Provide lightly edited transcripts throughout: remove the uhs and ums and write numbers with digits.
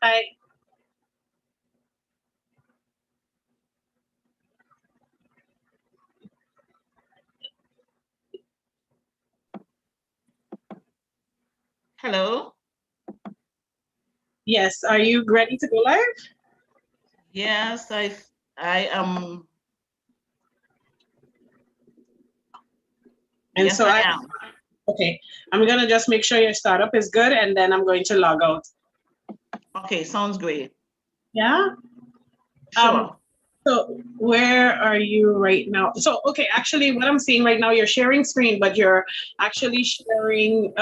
Hi. Hello. Yes, are you ready to go live? Yes, I am. And yes, so I am. okay, I'm gonna just make sure your startup is good and then I'm going to log out. Okay, sounds great. Yeah? Sure. So where are you right now? So, okay, actually what I'm seeing right now, you're sharing screen, but you're actually sharing,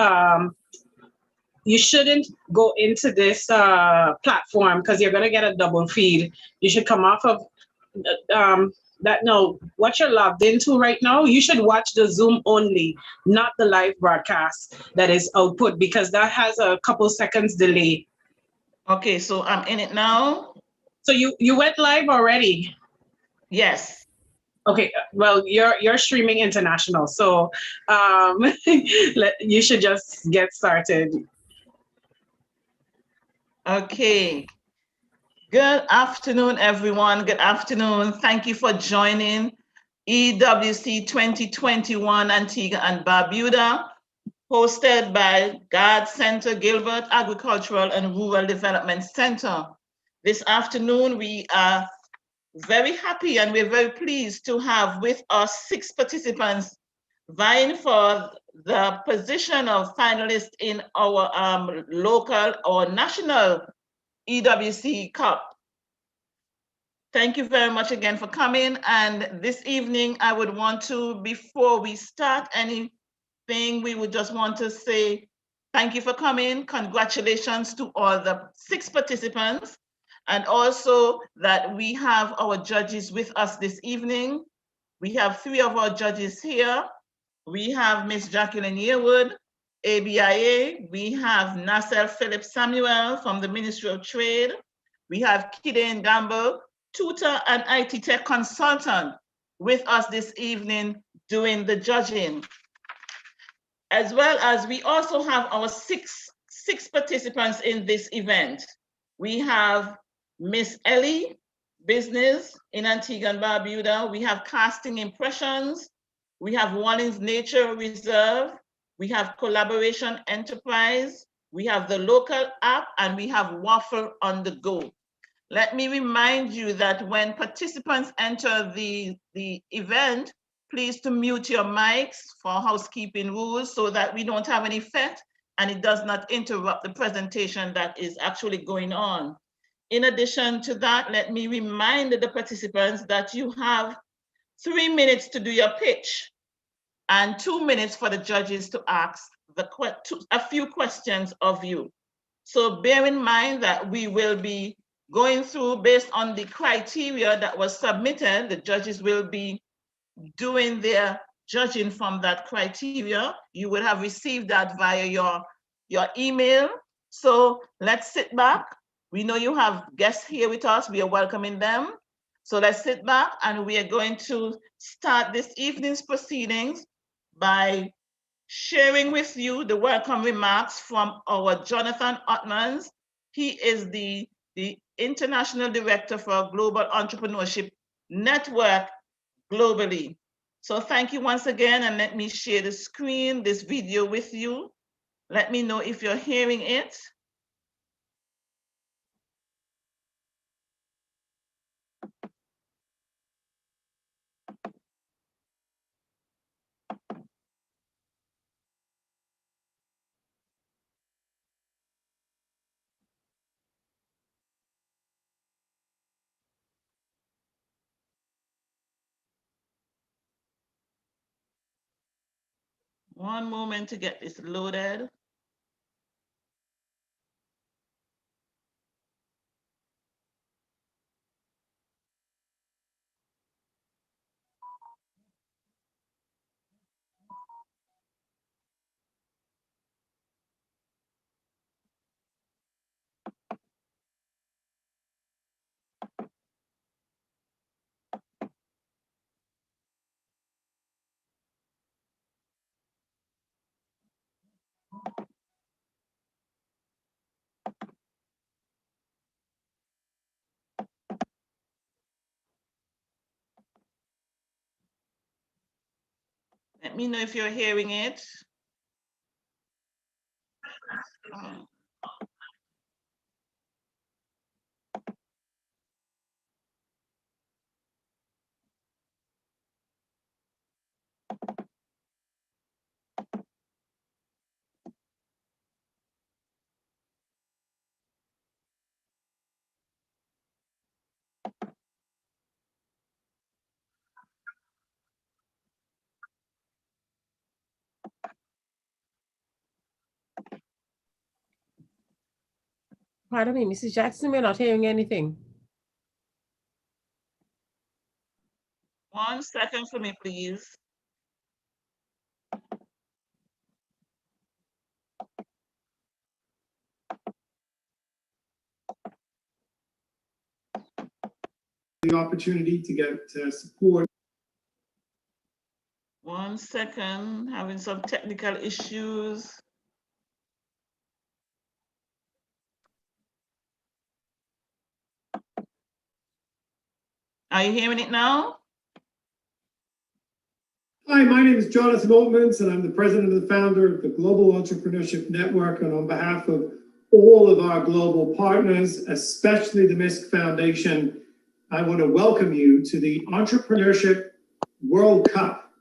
you shouldn't go into this platform because you're gonna get a double feed. You should come off of that. No, what you're logged into right now, you should watch the Zoom only, not the live broadcast that is output because that has a couple seconds delay. Okay, so I'm in it now. So you went live already? Yes. Okay, well you're streaming international, so you should just get started. Okay. Good afternoon, everyone. Good afternoon. Thank you for joining EWC 2021 Antigua and Barbuda, hosted by God Center Gilbert Agricultural and Rural Development Center. This afternoon, we are very happy and we're very pleased to have with us 6 participants vying for the position of finalist in our local or national EWC Cup. Thank you very much again for coming. And this evening, I would want to, before we start anything, we would just want to say thank you for coming. Congratulations to all the 6 participants. And also that we have our judges with us this evening. We have 3 of our judges here. We have Miss Jacqueline Yearwood, ABIA. We have Nasser Philip Samuel from the Ministry of Trade. We have Kidane Gamble, tutor and IT tech consultant, with us this evening doing the judging. As well as we also have our six participants in this event. We have Miss Ellie, business in Antigua and Barbuda. We have Casting Impressions. We have Wallings Nature Reserve. We have Collaboration Enterprise. We have the local app, and we have Waffle on the Go. Let me remind you that when participants enter the event, please to mute your mics for housekeeping rules so that we don't have any effect and it does not interrupt the presentation that is actually going on. In addition to that, let me remind the participants that you have 3 minutes to do your pitch and 2 minutes for the judges to ask a few questions of you. So bear in mind that we will be going through based on the criteria that was submitted. The judges will be doing their judging from that criteria. You will have received that via your email. So let's sit back. We know you have guests here with us. We are welcoming them. So let's sit back and we are going to start this evening's proceedings by sharing with you the welcome remarks from our Jonathan Ottmans. He is the International Director for Global Entrepreneurship Network globally. So thank you once again, and let me share the screen, this video with you. Let me know if you're hearing it. One moment to get this loaded. me know if you're hearing it. Pardon me, Mrs. Jackson, we're not hearing anything. 1 second for me, please. The opportunity to get support. 1 second, having some technical issues. Are you hearing it now? Hi, my name is Jonathan Altmans, and I'm the president and the founder of the Global Entrepreneurship Network. And on behalf of all of our global partners, especially the MISC Foundation, I want to welcome you to the Entrepreneurship World Cup.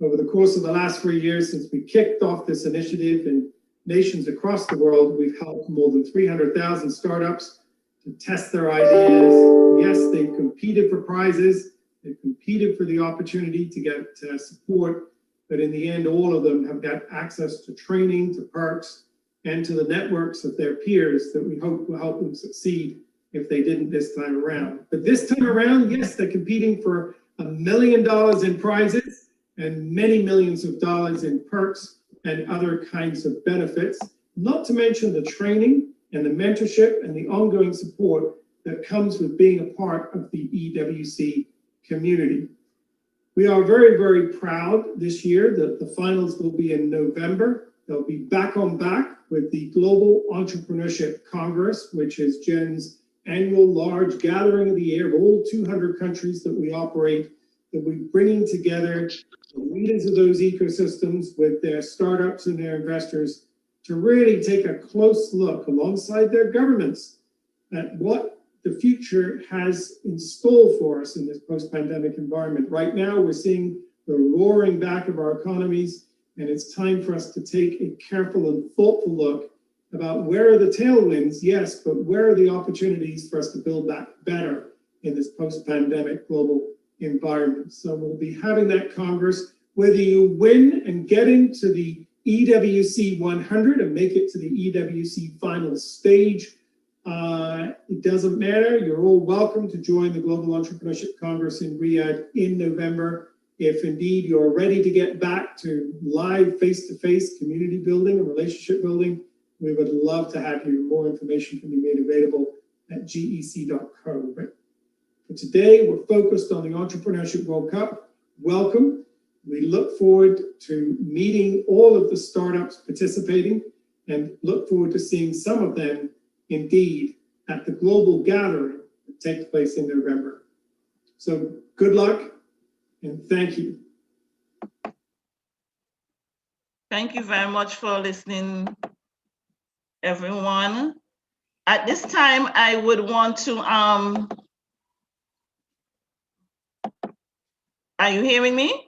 Over the course of the last 3 years since we kicked off this initiative in nations across the world, we've helped more than 300,000 startups to test their ideas. Yes, they've competed for prizes. They've competed for the opportunity to get support, but in the end, all of them have got access to training, to perks, and to the networks of their peers that we hope will help them succeed if they didn't this time around. But this time around, yes, they're competing for $1 million in prizes and many millions of dollars in perks and other kinds of benefits, not to mention the training and the mentorship and the ongoing support that comes with being a part of the EWC community. We are very, very proud this year that the finals will be in November. They'll be back on back with the Global Entrepreneurship Congress, which is Jen's annual large gathering of the year of all 200 countries that we operate, that we're bringing together the leaders of those ecosystems with their startups and their investors to really take a close look alongside their governments at what the future has in store for us in this post-pandemic environment. Right now, we're seeing the roaring back of our economies, and it's time for us to take a careful and thoughtful look about where are the tailwinds, yes, but where are the opportunities for us to build back better in this post-pandemic global environment. So we'll be having that Congress. Whether you win and get into the EWC 100 and make it to the EWC final stage, it doesn't matter. You're all welcome to join the Global Entrepreneurship Congress in Riyadh in November. If indeed you're ready to get back to live face-to-face community building and relationship building, we would love to have you. More information can be made available at gec.co. But for today, we're focused on the Entrepreneurship World Cup. Welcome. We look forward to meeting all of the startups participating and look forward to seeing some of them indeed at the global gathering that takes place in November. So good luck and thank you. Thank you very much for listening, everyone. At this time, I would want to, are you hearing me?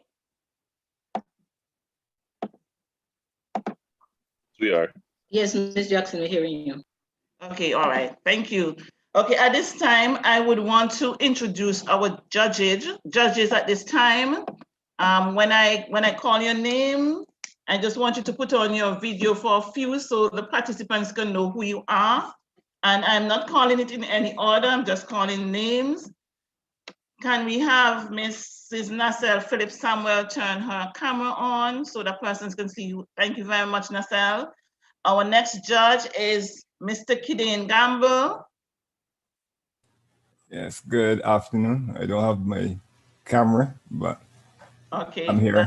We are. Yes, Ms. Jackson, we're hearing you. Okay, all right, thank you. Okay, at this time, I would want to introduce our judges at this time. When I call your name, I just want you to put on your video for a few so the participants can know who you are. And I'm not calling it in any order, I'm just calling names. Can we have Mrs. Nacelle Phillips Samuel turn her camera on so the persons can see you? Thank you very much, Nacelle. Our next judge is Mr. Kidane Gamble. Yes, good afternoon. I don't have my camera, but okay, I'm here.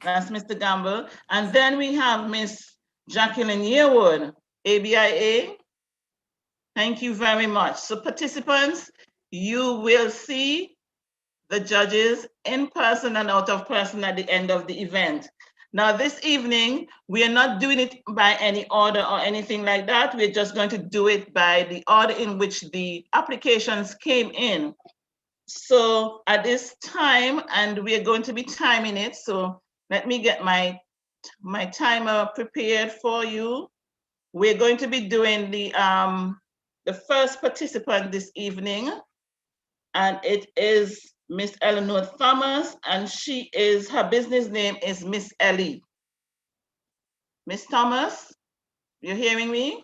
That's Mr. Gamble. And then we have Miss Jacqueline Yearwood, ABIA. Thank you very much. So participants, you will see the judges in person and out of person at the end of the event. Now, this evening, we are not doing it by any order or anything like that. We're just going to do it by the order in which the applications came in. So at this time, and we are going to be timing it. So let me get my timer prepared for you. We're going to be doing the first participant this evening, and it is Miss Eleanor Thomas, and her business name is Miss Ellie. Miss Thomas, you're hearing me?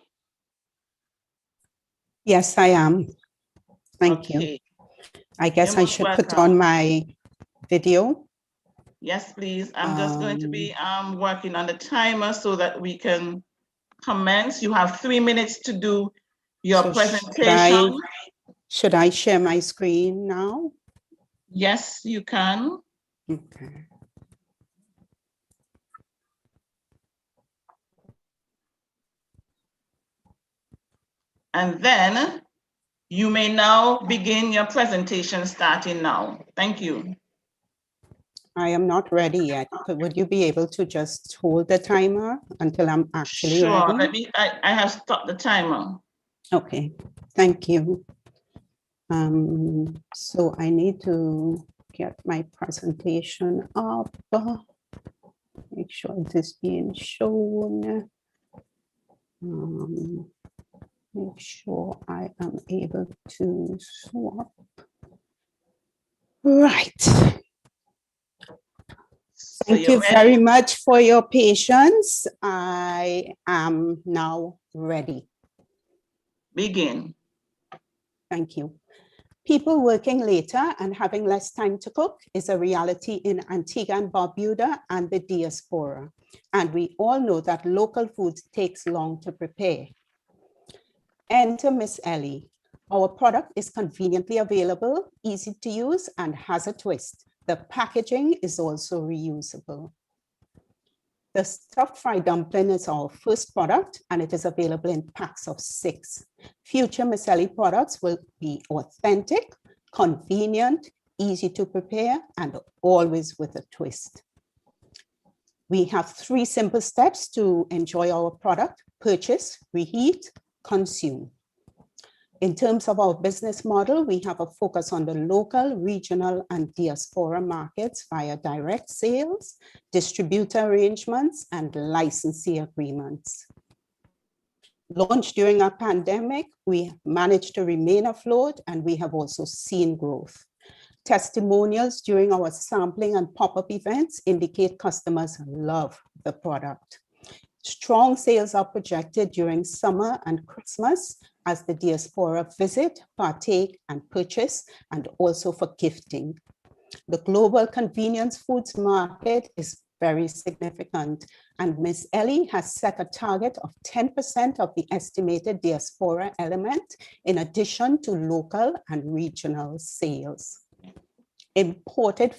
Yes, I am. Thank you. I guess I should put on my video. Yes, please. I'm just going to be working on the timer so that we can commence. You have 3 minutes to do your presentation. Should I share my screen now? Yes, you can. Okay. And then you may now begin your presentation starting now. Thank you. I am not ready yet. Would you be able to just hold the timer until I'm actually ready? Sure. I have stopped the timer. Okay, thank you. So I need to get my presentation up. Make sure it is being shown. Make sure I am able to swap. Right. Thank you very much for your patience. I am now ready. Begin. Thank you. People working later and having less time to cook is a reality in Antigua and Barbuda and the diaspora. And we all know that local food takes long to prepare. Enter Miss Ellie. Our product is conveniently available, easy to use, and has a twist. The packaging is also reusable. The stuffed fried dumpling is our first product, and it is available in packs of 6. Future Miss Ellie products will be authentic, convenient, easy to prepare, and always with a twist. We have 3 simple steps to enjoy our product: purchase, reheat, consume. In terms of our business model, we have a focus on the local, regional, and diaspora markets via direct sales, distributor arrangements, and licensing agreements. Launched during our pandemic, we managed to remain afloat, and we have also seen growth. Testimonials during our sampling and pop-up events indicate customers love the product. Strong sales are projected during summer and Christmas as the diaspora visit, partake, and purchase, and also for gifting. The global convenience foods market is very significant, and Ms. Ellie has set a target of 10% of the estimated diaspora element, in addition to local and regional sales. Imported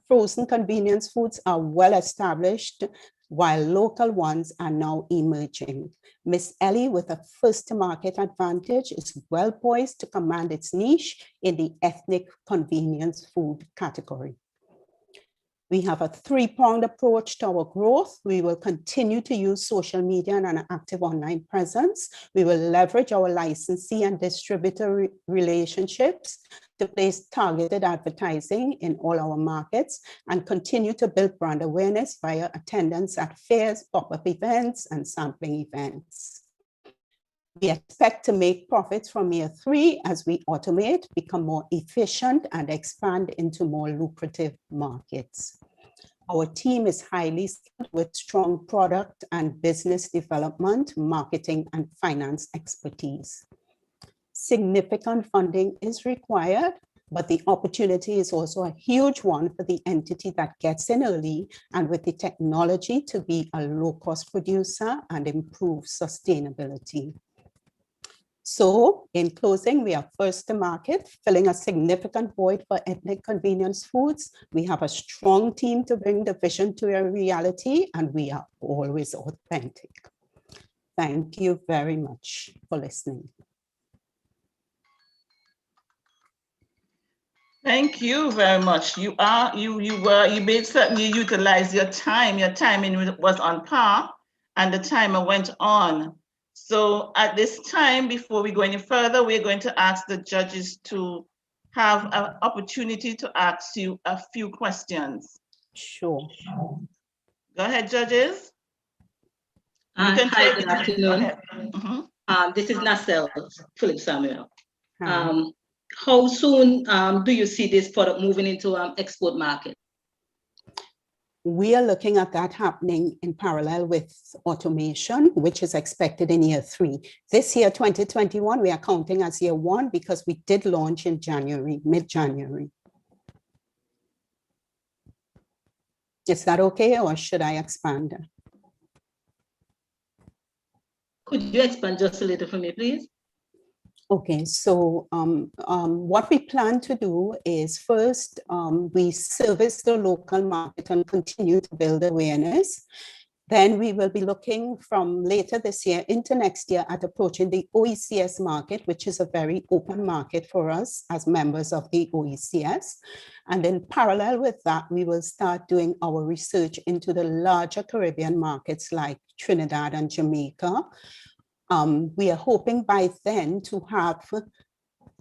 frozen convenience foods are well established, while local ones are now emerging. Miss Ellie, with a first-to-market advantage, is well poised to command its niche in the ethnic convenience food category. We have a 3-pronged approach to our growth. We will continue to use social media and an active online presence. We will leverage our licensee and distributor relationships to place targeted advertising in all our markets and continue to build brand awareness via attendance at fairs, pop-up events, and sampling events. We expect to make profits from year 3 as we automate, become more efficient, and expand into more lucrative markets. Our team is highly skilled with strong product and business development, marketing, and finance expertise. Significant funding is required, but the opportunity is also a huge one for the entity that gets in early and with the technology to be a low-cost producer and improve sustainability. So, in closing, we are first to market, filling a significant void for ethnic convenience foods. We have a strong team to bring the vision to a reality, and we are always authentic. Thank you very much for listening. Thank you very much. You made certain you utilized your time. Your timing was on par, and the timer went on. So at this time, before we go any further, we're going to ask the judges to have an opportunity to ask you a few questions. Sure. Go ahead, judges. Hi, good afternoon. Mhm. This is Nacelle Philip Samuel. How soon do you see this product moving into export market? We are looking at that happening in parallel with automation, which is expected in year 3. This year, 2021, we are counting as year 1 because we did launch in January, mid-January. Is that okay, or should I expand? Could you expand just a little for me, please? Okay, so what we plan to do is first, we service the local market and continue to build awareness. Then we will be looking from later this year into next year at approaching the OECS market, which is a very open market for us as members of the OECS. And in parallel with that, we will start doing our research into the larger Caribbean markets like Trinidad and Jamaica. We are hoping by then to have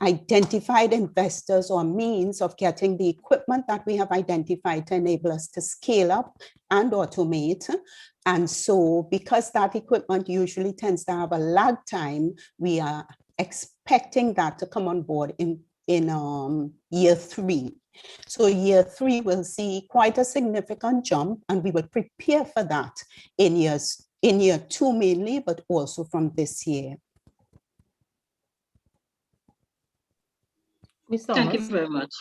identified investors or means of getting the equipment that we have identified to enable us to scale up and automate. And so because that equipment usually tends to have a lag time, we are expecting that to come on board in year 3. So year 3 will see quite a significant jump, and we will prepare for that in year 2 mainly, but also from this year. Ms. Thomas. Thank you very much.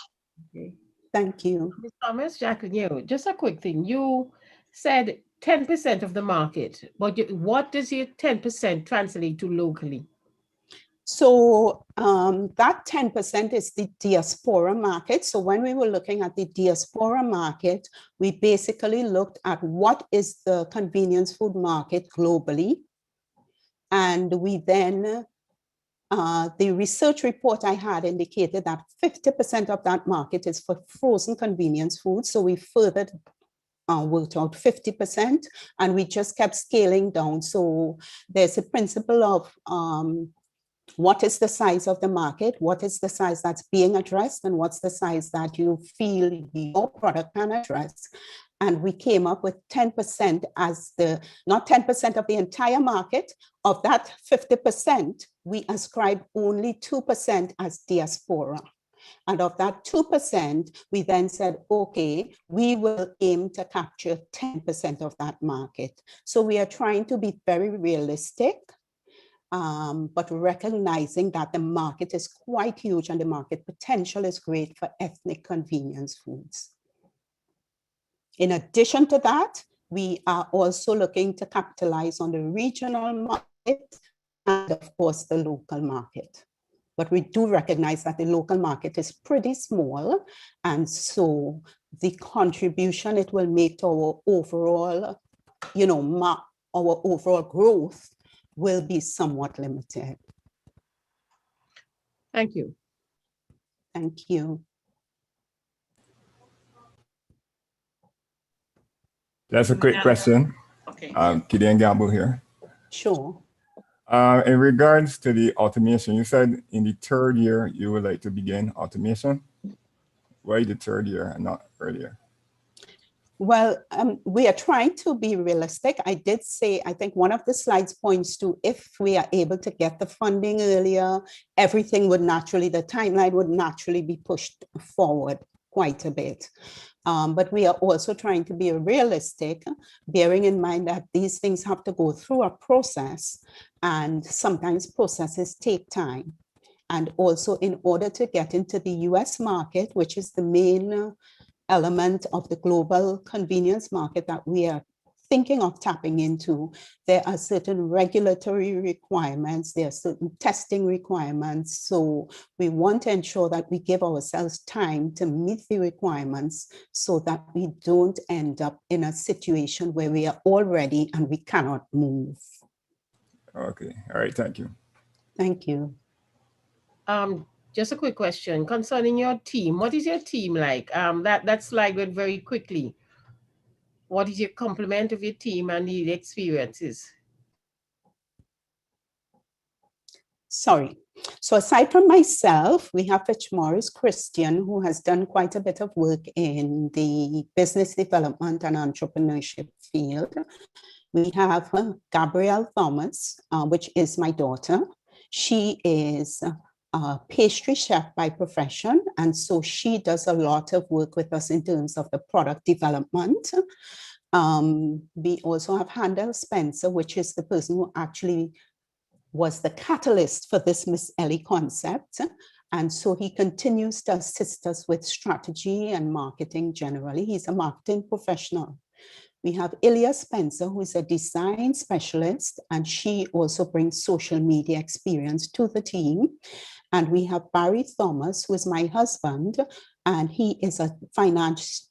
Okay. Thank you. Ms. Thomas, Jacqueline, just a quick thing. You said 10% of the market, but what does your 10% translate to locally? So that 10% is the diaspora market. So when we were looking at the diaspora market, we basically looked at what is the convenience food market globally. And we then, the research report I had indicated that 50% of that market is for frozen convenience food. So we further worked out 50%, and we just kept scaling down. So there's a principle of what is the size of the market, what is the size that's being addressed, and what's the size that you feel your product can address. And we came up with 10% as not 10% of the entire market. Of that 50%, we ascribe only 2% as diaspora. And of that 2%, we then said, okay, we will aim to capture 10% of that market. So we are trying to be very realistic, but recognizing that the market is quite huge and the market potential is great for ethnic convenience foods. In addition to that, we are also looking to capitalize on the regional market and of course the local market. But we do recognize that the local market is pretty small, and so the contribution it will make to our overall, our overall growth will be somewhat limited. Thank you. Thank you. That's a quick question. Okay. Gideon Gamble here. Sure. In regards to the automation, you said in the 3rd year, you would like to begin automation. Why the 3rd year and not earlier? Well, we are trying to be realistic. I did say, I think one of the slides points to if we are able to get the funding earlier, everything would naturally, the timeline would naturally be pushed forward quite a bit. But we are also trying to be realistic, bearing in mind that these things have to go through a process, and sometimes processes take time. And also in order to get into the US market, which is the main element of the global convenience market that we are thinking of tapping into, there are certain regulatory requirements, there are certain testing requirements. So we want to ensure that we give ourselves time to meet the requirements so that we don't end up in a situation where we are all ready and we cannot move. Okay, all right, thank you. Thank you. Just a quick question concerning your team. What is your team like? That slide went very quickly. What is your complement of your team and the experiences? Sorry. So aside from myself, we have Fitzmaurice Christian, who has done quite a bit of work in the business development and entrepreneurship field. We have Gabrielle Thomas, which is my daughter. She is a pastry chef by profession, and so she does a lot of work with us in terms of the product development. We also have Handel Spencer, which is the person who actually was the catalyst for this Miss Ellie concept. And so he continues to assist us with strategy and marketing generally. He's a marketing professional. We have Ilya Spencer, who is a design specialist, and she also brings social media experience to the team. And we have Barry Thomas, who is my husband, and he is a finance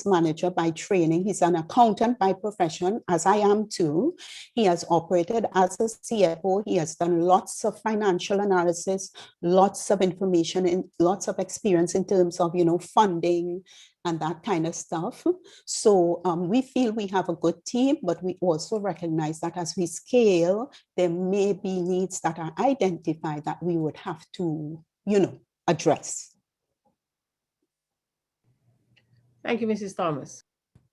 manager by training. He's an accountant by profession, as I am too. He has operated as a CFO. He has done lots of financial analysis, lots of information, and lots of experience in terms of, funding and that kind of stuff. So we feel we have a good team, but we also recognize that as we scale, there may be needs that are identified that we would have to, address. Thank you, Mrs. Thomas.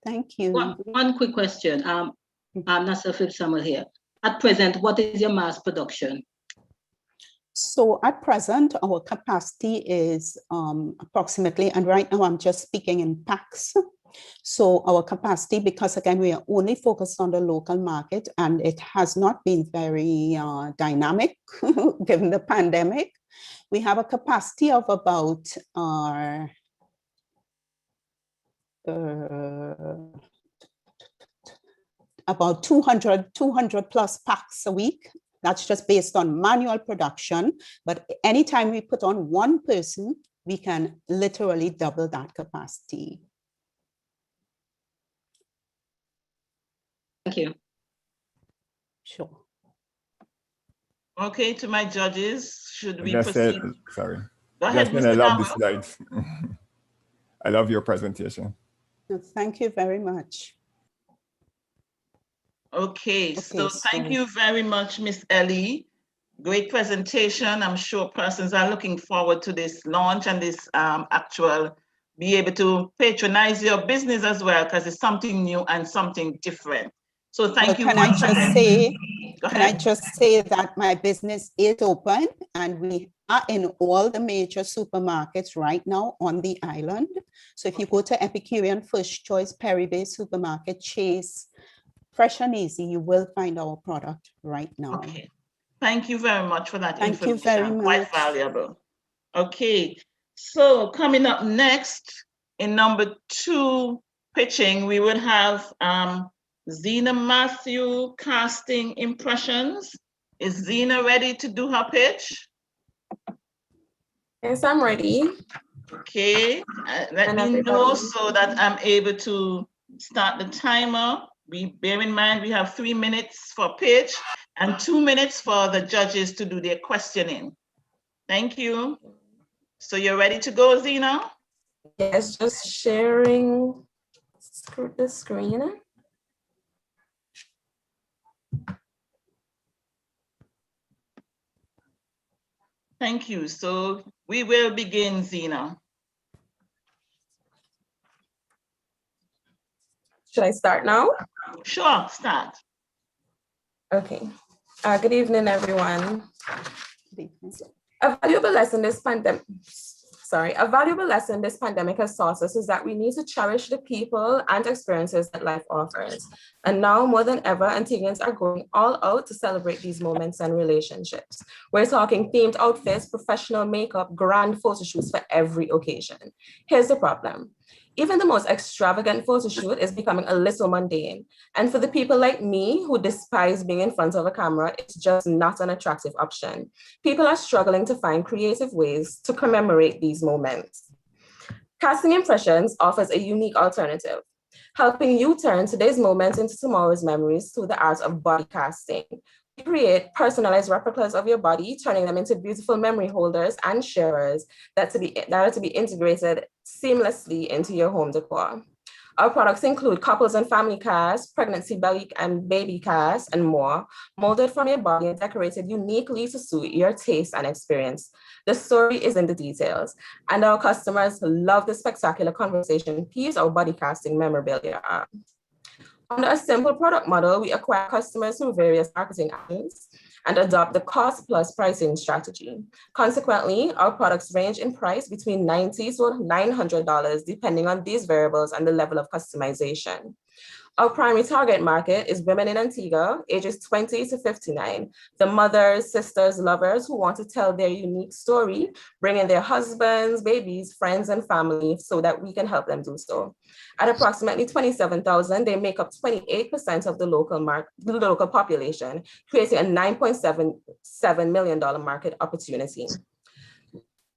Thank you. One quick question. I'm Nasser Philip Samuel here. At present, what is your mass production? So at present, our capacity is approximately, and right now I'm just speaking in packs. So our capacity, because again, we are only focused on the local market and it has not been very dynamic given the pandemic. We have a capacity of about about 200 plus packs a week. That's just based on manual production. But anytime we put on one person, we can literally double that capacity. Thank you. Sure. Okay, to my judges, should we proceed? Sorry. Go ahead, Jasmine, I love the slides. I love your presentation. Thank you very much. Okay, so thank you very much, Miss Ellie. Great presentation. I'm sure persons are looking forward to this launch and this actual be able to patronize your business as well, because it's something new and something different. So thank you. Can I just say that my business is open and we are in all the major supermarkets right now on the island. So if you go to Epicurean, First Choice, Perry Bay Supermarket, Chase, Fresh and Easy, you will find our product right now. Okay. Thank you very much for that information. Thank you very much. Quite valuable. Okay. So coming up next in number 2 pitching, we will have Zena Matthew casting impressions. Is Zena ready to do her pitch? Yes, I'm ready. Okay, let me know so that I'm able to start the timer. Bear in mind, we have 3 minutes for pitch and 2 minutes for the judges to do their questioning. Thank you. So you're ready to go, Zena? Yes, just sharing the screen. Thank you. So we will begin, Zena. Should I start now? Sure, start. Okay. Good evening, everyone. A valuable lesson this pandemic has taught us is that we need to cherish the people and experiences that life offers. And now more than ever, Antiguans are going all out to celebrate these moments and relationships. We're talking themed outfits, professional makeup, grand photo shoots for every occasion. Here's the problem. Even the most extravagant photo shoot is becoming a little mundane. And for the people like me who despise being in front of a camera, it's just not an attractive option. People are struggling to find creative ways to commemorate these moments. Casting Impressions offers a unique alternative, helping you turn today's moments into tomorrow's memories through the art of body casting. create personalized replicas of your body, turning them into beautiful memory holders and sharers that are to be integrated seamlessly into your home decor. Our products include couples and family casts, pregnancy belly and baby casts, and more, molded from your body and decorated uniquely to suit your taste and experience. The story is in the details, and our customers love the spectacular conversation piece our body casting memorabilia are. Under a simple product model, we acquire customers through various marketing actions and adopt the cost plus pricing strategy. Consequently, our products range in price between $90 to $900, depending on these variables and the level of customization. Our primary target market is women in Antigua, ages 20 to 59, the mothers, sisters, lovers who want to tell their unique story, bring in their husbands, babies, friends, and family so that we can help them do so. At approximately 27,000, they make up 28% of the local population, creating a $9.77 million market opportunity.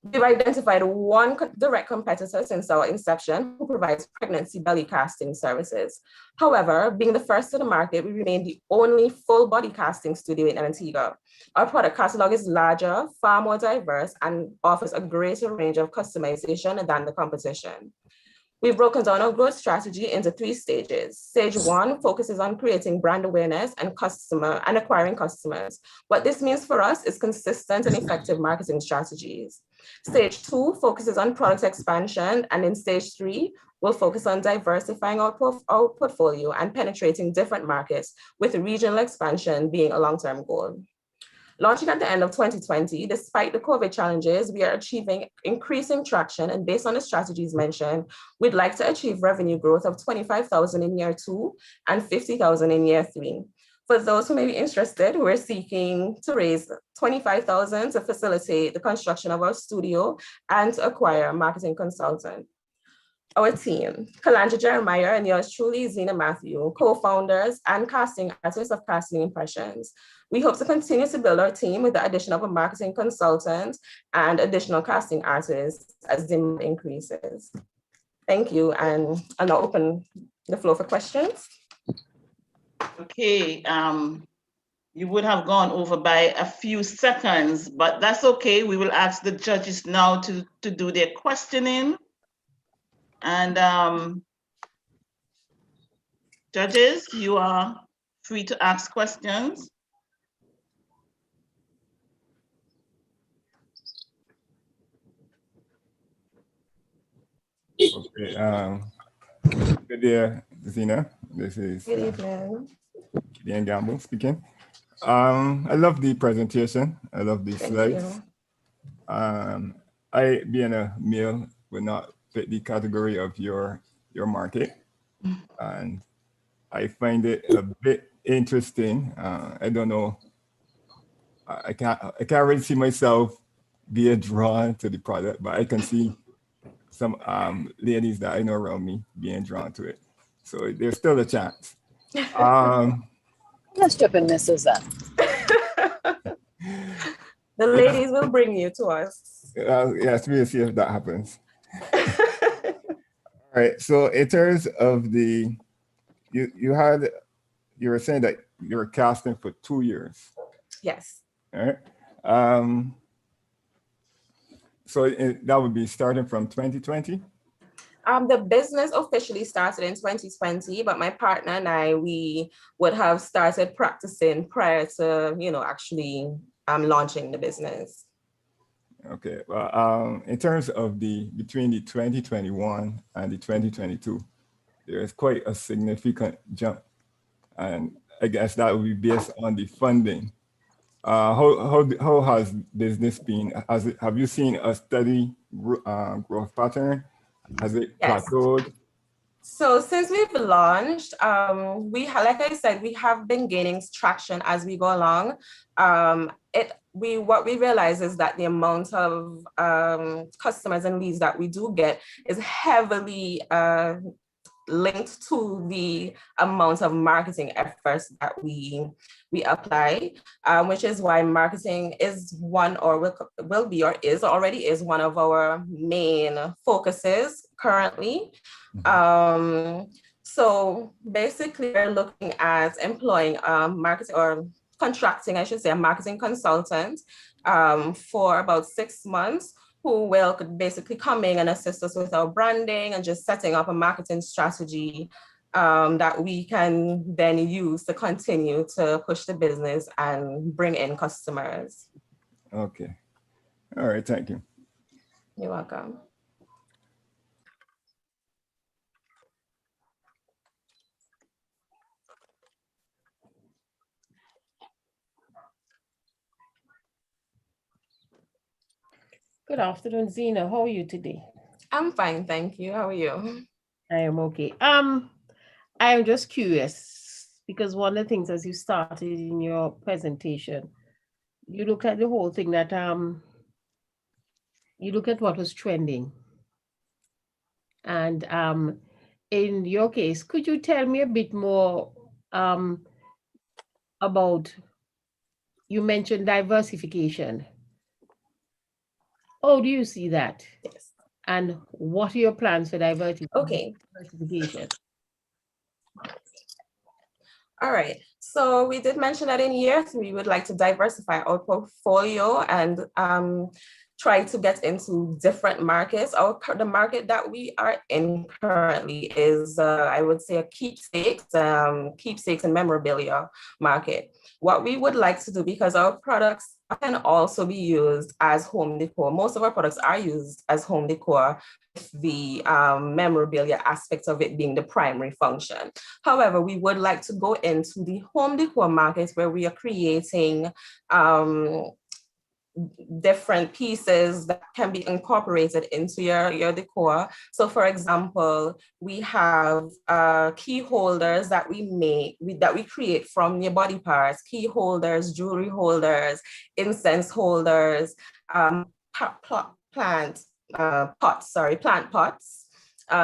We've identified one direct competitor since our inception who provides pregnancy belly casting services. However, being the first to the market, we remain the only full body casting studio in Antigua. Our product catalog is larger, far more diverse, and offers a greater range of customization than the competition. We've broken down our growth strategy into 3 stages. Stage 1 focuses on creating brand awareness and acquiring customers. What this means for us is consistent and effective marketing strategies. Stage 2 focuses on product expansion, and in stage 3, we'll focus on diversifying our portfolio and penetrating different markets, with regional expansion being a long-term goal. Launching at the end of 2020, despite the COVID challenges, we are achieving increasing traction, and based on the strategies mentioned, we'd like to achieve revenue growth of 25,000 in year 2 and 50,000 in year 3. For those who may be interested, we're seeking to raise 25,000 to facilitate the construction of our studio and to acquire a marketing consultant. Our team, Kalandra Jeremiah and yours truly, Zena Matthew, co-founders and casting artists of Casting Impressions. We hope to continue to build our team with the addition of a marketing consultant and additional casting artists as demand increases. Thank you, and I'll now open the floor for questions. Okay, you would have gone over by a few seconds, but that's okay. We will ask the judges now to do their questioning. And judges, you are free to ask questions. Okay, good day, Zena. This is Good evening. Gideon Gamble speaking. I love the presentation. I love the slides. I, being a male, would not fit the category of your market, and I find it a bit interesting. I don't know. I can't really see myself being drawn to the product, but I can see some ladies that I know around me being drawn to it. So there's still a chance. Let's jump in, Mrs. The ladies will bring you to us. Yes, we'll see if that happens. All right. So in terms of the, you were saying that you were casting for 2 years. Yes. All right. So that would be starting from 2020? The business officially started in 2020, but my partner and I, we would have started practicing prior to, actually launching the business. Okay. Well, in terms of between the 2021 and the 2022, there is quite a significant jump. And I guess that will be based on the funding. How has business been? Have you seen a steady growth pattern? Has it plateaued? So since we've launched, like I said, we have been gaining traction as we go along. What we realize is that the amount of customers and leads that we do get is heavily linked to the amount of marketing efforts that we apply, which is why marketing is one, or will be, or is already is one of our main focuses currently. So basically, we're looking at employing marketing or contracting, I should say, a marketing consultant for about 6 months, who will basically come in and assist us with our branding and just setting up a marketing strategy that we can then use to continue to push the business and bring in customers. Okay. All right. Thank you. You're welcome. Good afternoon, Zena. How are you today? I'm fine, thank you. How are you? I am okay. I am just curious because one of the things as you started in your presentation, you looked at the whole thing that you look at what was trending. And in your case, could you tell me a bit more about, you mentioned diversification. How do you see that? Yes. And what are your plans for diversification? Okay. All right. So we did mention that in year 3, we would like to diversify our portfolio and try to get into different markets. The market that we are in currently is, I would say, a keepsakes and memorabilia market. What we would like to do, because our products can also be used as home decor. Most of our products are used as home decor, the memorabilia aspect of it being the primary function. However, we would like to go into the home decor market where we are creating different pieces that can be incorporated into your decor. So for example, we have key holders that we create from your body parts, key holders, jewelry holders, incense holders, plant pots.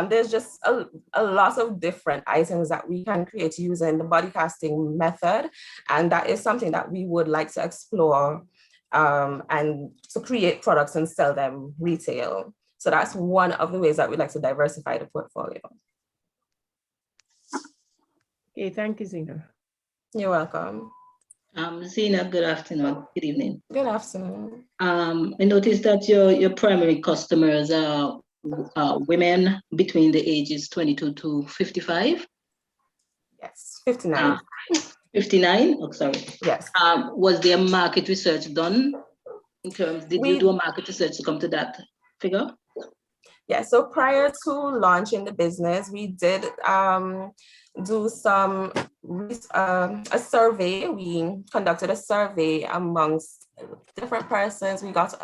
There's just a lot of different items that we can create using the body casting method. And that is something that we would like to explore and to create products and sell them retail. So that's one of the ways that we like to diversify the portfolio. Okay, thank you, Zena. You're welcome. Zena, good afternoon, good evening. Good afternoon. I noticed that your primary customers are women between the ages 22 to 55. Yes, 59. 59? Oh, sorry. Yes. Was there market research done in terms, did you do a market research to come to that figure? Yeah, so prior to launching the business, we did do a survey. We conducted a survey amongst different persons. We got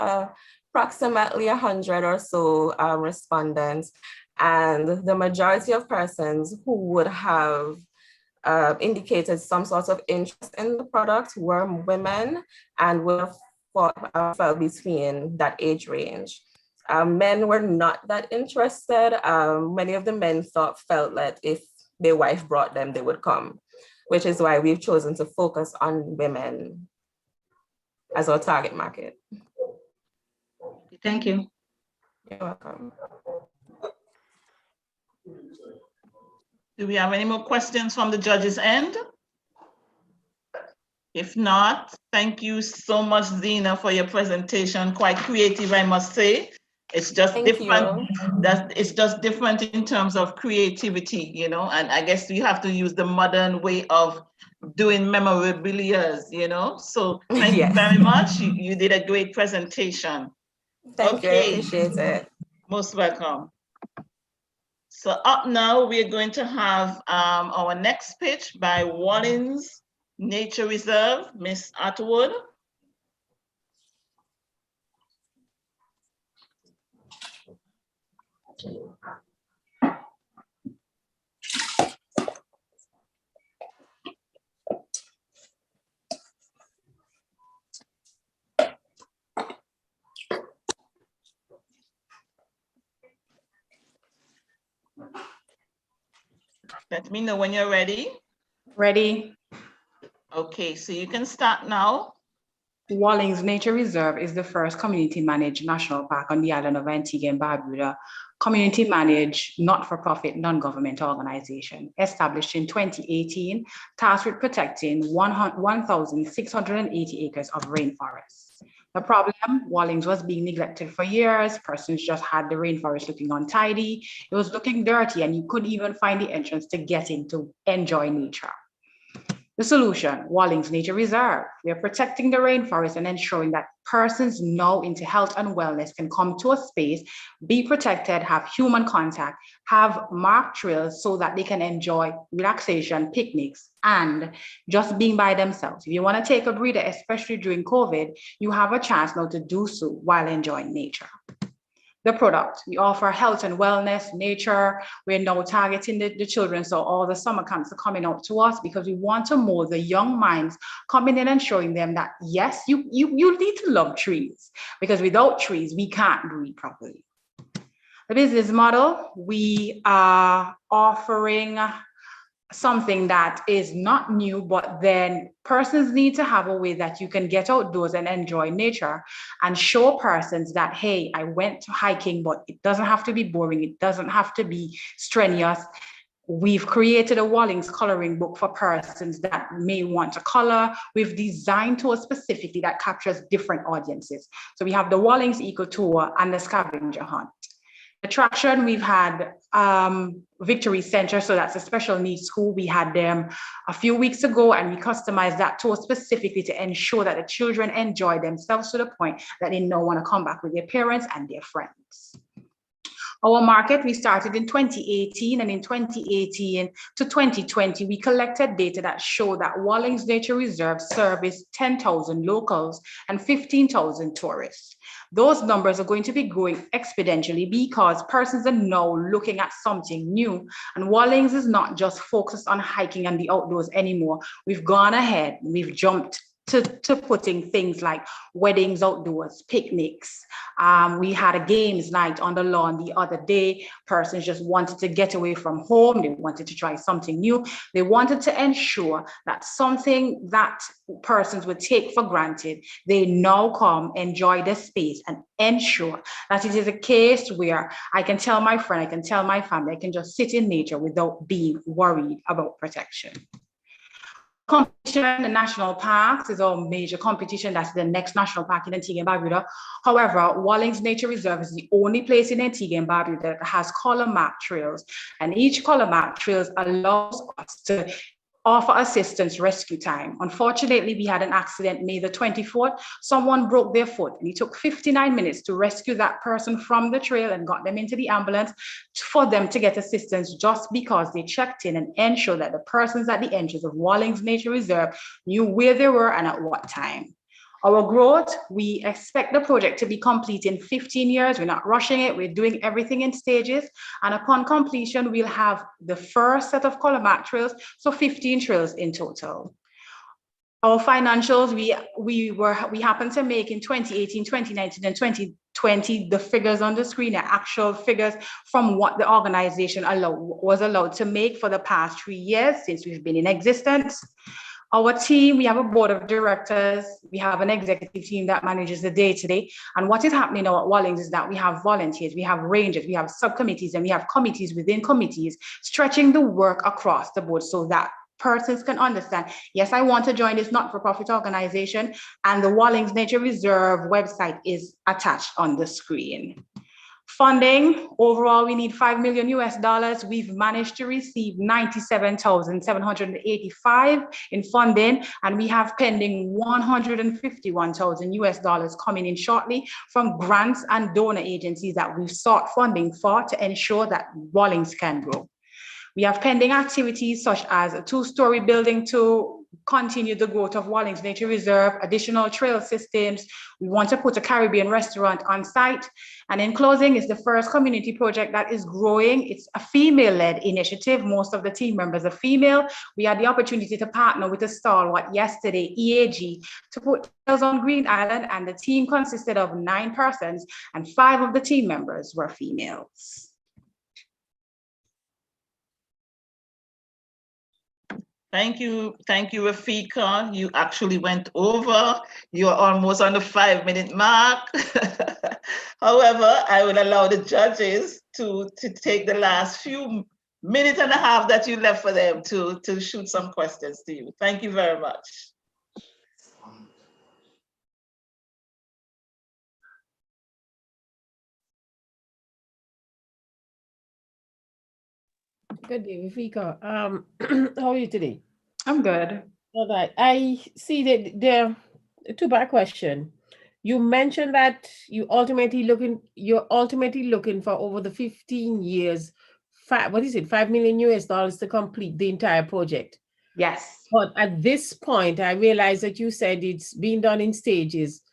approximately 100 or so respondents, and the majority of persons who would have indicated some sort of interest in the product were women and would have fell between that age range. Men were not that interested. Many of the men felt that if their wife brought them, they would come, which is why we've chosen to focus on women as our target market. Thank you. You're welcome. Do we have any more questions from the judges' end? If not, thank you so much, Zena, for your presentation. Quite creative, I must say. It's just different. It's just different in terms of creativity, you know, and I guess we have to use the modern way of doing memorabilia, you know. So thank you very much. You did a great presentation. Thank you, I appreciate it. Most welcome. So up now, we're going to have our next pitch by Wallins Nature Reserve, Miss Atwood. Let me know when you're ready. Ready. Okay, so you can start now. Wallings Nature Reserve is the first community-managed national park on the island of Antigua and Barbuda, community managed, not-for-profit, non-government organization established in 2018, tasked with protecting 1,680 acres of rainforest. The problem, Wallings was being neglected for years. Persons just had the rainforest looking untidy. It was looking dirty, and you couldn't even find the entrance to get in to enjoy nature. The solution, Wallings Nature Reserve. We are protecting the rainforest and ensuring that persons now into health and wellness can come to a space, be protected, have human contact, have marked trails so that they can enjoy relaxation, picnics, and just being by themselves. If you want to take a breather, especially during COVID, you have a chance now to do so while enjoying nature. The product, we offer health and wellness, nature. We're now targeting the children. So all the summer camps are coming out to us because we want to mold the young minds coming in and showing them that, yes, you need to love trees, because without trees, we can't breathe properly. The business model, we are offering something that is not new, but then persons need to have a way that you can get outdoors and enjoy nature and show persons that, hey, I went hiking, but it doesn't have to be boring. It doesn't have to be strenuous. We've created a Wallings coloring book for persons that may want to color. We've designed tours specifically that captures different audiences. So we have the Wallings Eco Tour and the Scavenger Hunt. Attraction, we've had Victory Center, so that's a special needs school. We had them a few weeks ago, and we customized that tour specifically to ensure that the children enjoy themselves to the point that they now want to come back with their parents and their friends. Our market, we started in 2018, and in 2018 to 2020, we collected data that showed that Wallings Nature Reserve serviced 10,000 locals and 15,000 tourists. Those numbers are going to be growing exponentially because persons are now looking at something new. And Wallings is not just focused on hiking and the outdoors anymore. We've gone ahead, we've jumped to putting things like weddings outdoors, picnics. We had a games night on the lawn the other day. Persons just wanted to get away from home. They wanted to try something new. They wanted to ensure that something that persons would take for granted, they now come, enjoy the space, and ensure that it is a case where I can tell my friend, I can tell my family, I can just sit in nature without being worried about protection. Competition in national parks is our major competition. That's the next national park in Antigua and Barbuda. However, Wallings Nature Reserve is the only place in Antigua and Barbuda that has color marked trails, and each color marked trails allows us to offer assistance rescue time. Unfortunately, we had an accident May the 24th. Someone broke their foot, and it took 59 minutes to rescue that person from the trail and got them into the ambulance for them to get assistance, just because they checked in and ensured that the persons at the entrance of Wallings Nature Reserve knew where they were and at what time. Our growth, we expect the project to be complete in 15 years. We're not rushing it. We're doing everything in stages. And upon completion, we'll have the first set of color marked trails, so 15 trails in total. Our financials, we happened to make in 2018, 2019, and 2020, the figures on the screen are actual figures from what the organization was allowed to make for the past 3 years since we've been in existence. Our team, we have a board of directors, we have an executive team that manages the day-to-day. And what is happening now at Wallings is that we have volunteers, we have rangers, we have subcommittees, and we have committees within committees, stretching the work across the board so that persons can understand, yes, I want to join this not-for-profit organization, and the Wallings Nature Reserve website is attached on the screen. Funding, overall, we need $5 million US. We've managed to receive 97,785 in funding, and we have pending 151,000 US dollars coming in shortly from grants and donor agencies that we've sought funding for to ensure that Wallings can grow. We have pending activities such as a 2-story building to continue the growth of Wallings Nature Reserve, additional trail systems. We want to put a Caribbean restaurant on site. And in closing, it's the first community project that is growing. It's a female-led initiative. Most of the team members are female. We had the opportunity to partner with a stalwart yesterday, EAG, to put trails on Green Island, and the team consisted of 9 persons, and 5 of the team members were females. Thank you, Rafika. You actually went over. You're almost on the 5-minute mark. However, I will allow the judges to take the last few minute and a half that you left for them to shoot some questions to you. Thank you very much. Good day, Rafika. How are you today? I'm good. All right. I see that there two-part question. You mentioned that you're ultimately looking for over the 15 years, $5 million to complete the entire project. Yes. But at this point, I realize that you said it's being done in stages.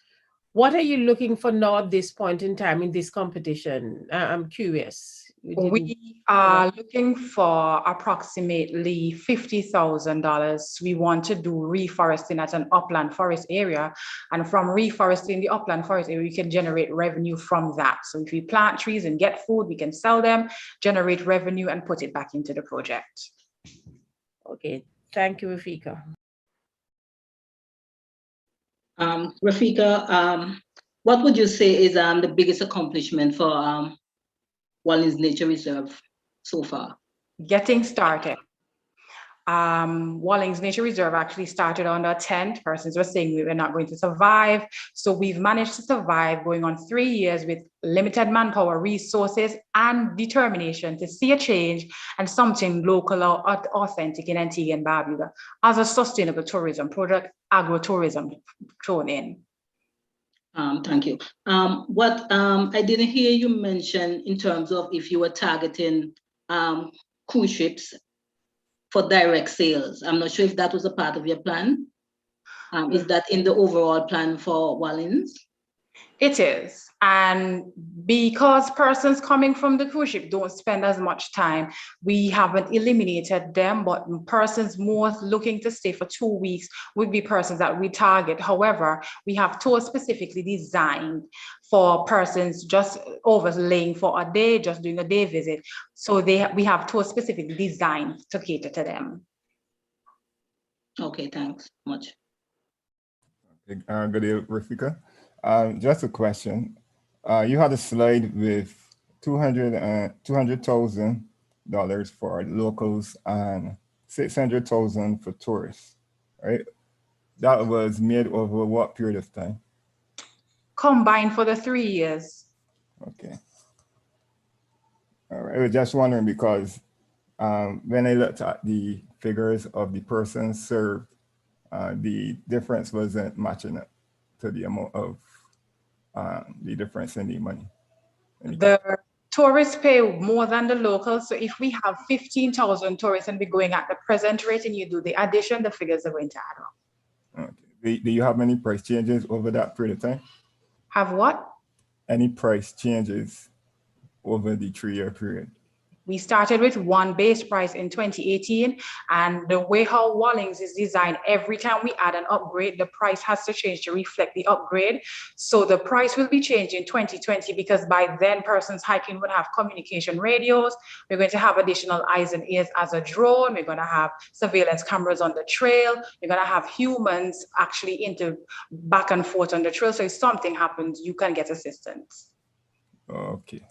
What are you looking for now at this point in time in this competition? I'm curious. We are looking for approximately $50,000. We want to do reforesting at an upland forest area. And from reforesting the upland forest area, we can generate revenue from that. So if we plant trees and get food, we can sell them, generate revenue, and put it back into the project. Okay, thank you, Rafika. Rafika, what would you say is the biggest accomplishment for Wallings Nature Reserve so far? Getting started. Wallings Nature Reserve actually started on the 10th. Persons were saying we were not going to survive. So we've managed to survive going on 3 years with limited manpower, resources, and determination to see a change and something local or authentic in Antigua and Barbuda as a sustainable tourism project, agro-tourism thrown in. Thank you. What I didn't hear you mention in terms of if you were targeting cruise ships for direct sales. I'm not sure if that was a part of your plan. Is that in the overall plan for Wallings? It is. And because persons coming from the cruise ship don't spend as much time, we haven't eliminated them, but persons more looking to stay for 2 weeks would be persons that we target. However, we have tours specifically designed for persons just overlaying for a day, just doing a day visit. So we have tours specifically designed to cater to them. Okay, thanks much. Good day, Rafika. Just a question. You had a slide with $200,000 for locals and $600,000 for tourists, right? That was made over what period of time? Combined for the 3 years. Okay. All right. I was just wondering because when I looked at the figures of the persons served, the difference wasn't matching up to the amount of the difference in the money. The tourists pay more than the locals. So if we have 15,000 tourists and we're going at the present rate and you do the addition, the figures are going to add up. Okay. Do you have any price changes over that period of time? Have what? Any price changes over the 3-year period? We started with one base price in 2018, and the way how Wallings is designed, every time we add an upgrade, the price has to change to reflect the upgrade. So the price will be changed in 2020 because by then persons hiking would have communication radios. We're going to have additional eyes and ears as a drone. We're going to have surveillance cameras on the trail. We're going to have humans actually back and forth on the trail. So if something happens, you can get assistance. Okay.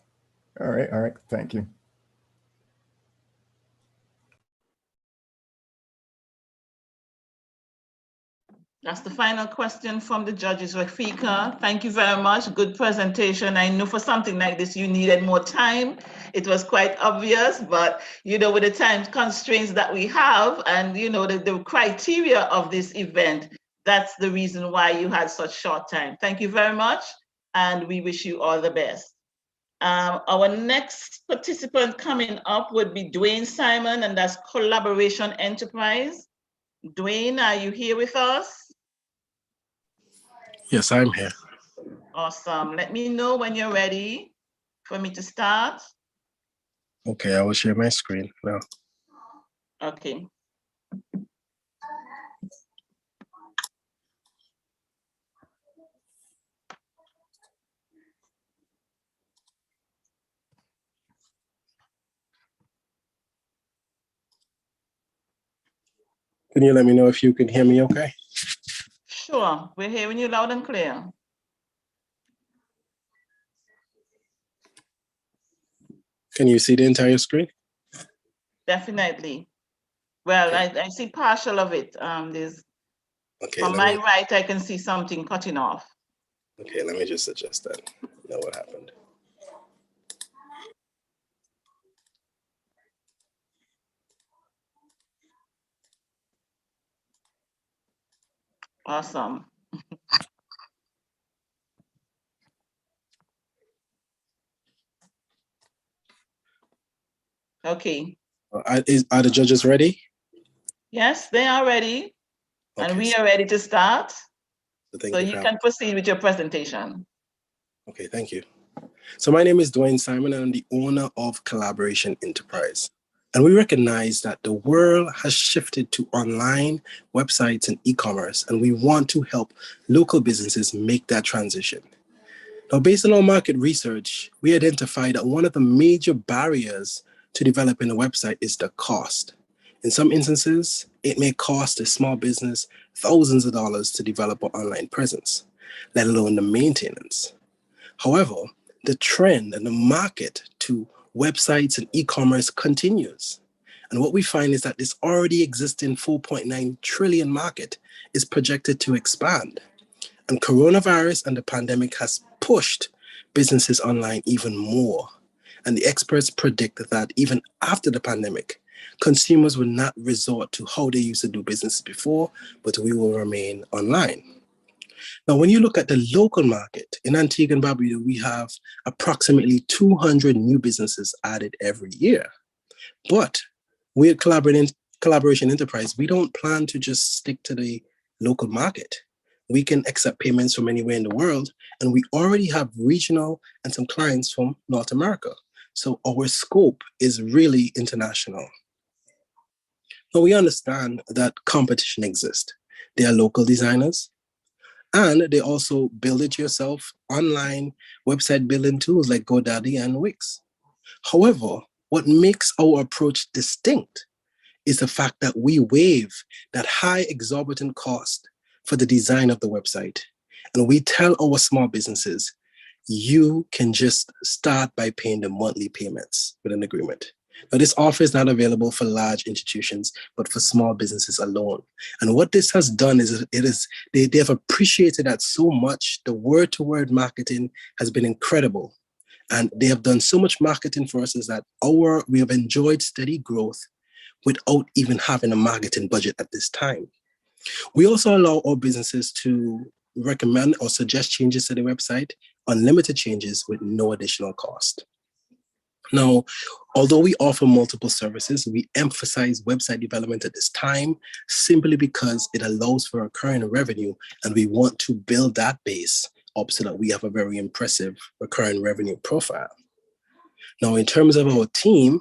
All right. Thank you. That's the final question from the judges, Rafika. Thank you very much. Good presentation. I know for something like this, you needed more time. It was quite obvious, but with the time constraints that we have and the criteria of this event, that's the reason why you had such short time. Thank you very much. And we wish you all the best. Our next participant coming up would be Dwayne Simon, and that's Collaboration Enterprise. Dwayne, are you here with us? Yes, I'm here. Awesome. Let me know when you're ready for me to start. Okay, I will share my screen now. Okay. Can you let me know if you can hear me okay? Sure, we're hearing you loud and clear. Can you see the entire screen? Definitely. Well, I see partial of it. There's Okay, from my right, I can see something cutting off. okay, let me just adjust that. Know what happened. Awesome. Okay. Are the judges ready? Yes, they are ready. Okay, And we are ready to start. thank So you you for can proceed with your presentation. Okay, thank you. So my name is Dwayne Simon, and I'm the owner of Collaboration Enterprise. And we recognize that the world has shifted to online websites and e-commerce, and we want to help local businesses make that transition. Now, based on our market research, we identified that one of the major barriers to developing a website is the cost. In some instances, it may cost a small business thousands of dollars to develop an online presence, let alone the maintenance. However, the trend and the market to websites and e-commerce continues. And what we find is that this already existing 4.9 trillion market is projected to expand. And coronavirus and the pandemic has pushed businesses online even more. And the experts predict that even after the pandemic, consumers will not resort to how they used to do business before, but we will remain online. Now, when you look at the local market in Antigua and Barbuda, we have approximately 200 new businesses added every year. But we at Collaboration Enterprise, we don't plan to just stick to the local market. We can accept payments from anywhere in the world, and we already have regional and some clients from North America. So our scope is really international. Now, we understand that competition exists. There are local designers, and they also build it yourself online website building tools like GoDaddy and Wix. However, what makes our approach distinct is the fact that we waive that high exorbitant cost for the design of the website. And we tell our small businesses, you can just start by paying the monthly payments with an agreement. Now, this offer is not available for large institutions, but for small businesses alone. And what this has done is they have appreciated that so much. The word-to-word marketing has been incredible. And they have done so much marketing for us is that we have enjoyed steady growth without even having a marketing budget at this time. We also allow our businesses to recommend or suggest changes to the website, unlimited changes with no additional cost. Now, although we offer multiple services, we emphasize website development at this time simply because it allows for recurring revenue, and we want to build that base up so that we have a very impressive recurring revenue profile. Now, in terms of our team,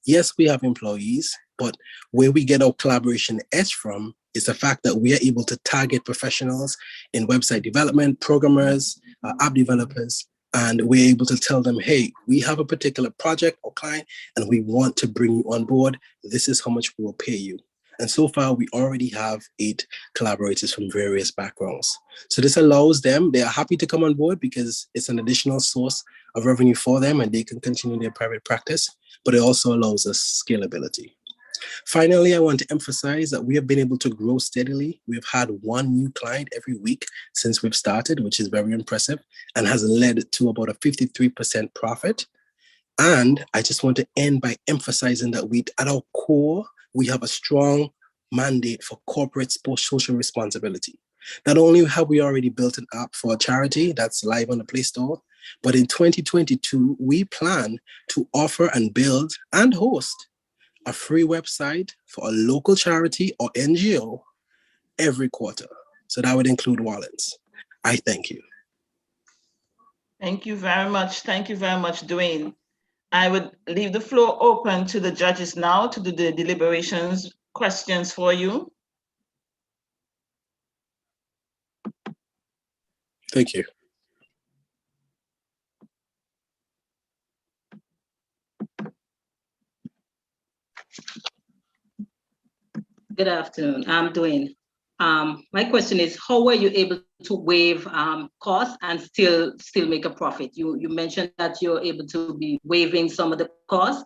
yes, we have employees, but where we get our collaboration edge from is the fact that we are able to target professionals in website development, programmers, app developers, and we're able to tell them, hey, we have a particular project or client, and we want to bring you on board. This is how much we will pay you. And so far, we already have 8 collaborators from various backgrounds. So this allows them, they are happy to come on board because it's an additional source of revenue for them and they can continue their private practice, but it also allows us scalability. Finally, I want to emphasize that we have been able to grow steadily. We've had 1 new client every week since we've started, which is very impressive and has led to about a 53% profit. And I just want to end by emphasizing that at our core, we have a strong mandate for corporate social responsibility. Not only have we already built an app for a charity that's live on the Play Store, but in 2022, we plan to offer and build and host a free website for a local charity or NGO every quarter. So that would include wallets. I thank you. Thank you very much. Thank you very much, Dwayne. I would leave the floor open to the judges now to do the deliberations questions for you. Thank you. Good afternoon. I'm Dwayne. my question is, how were you able to waive costs and still make a profit? You mentioned that you're able to be waiving some of the costs.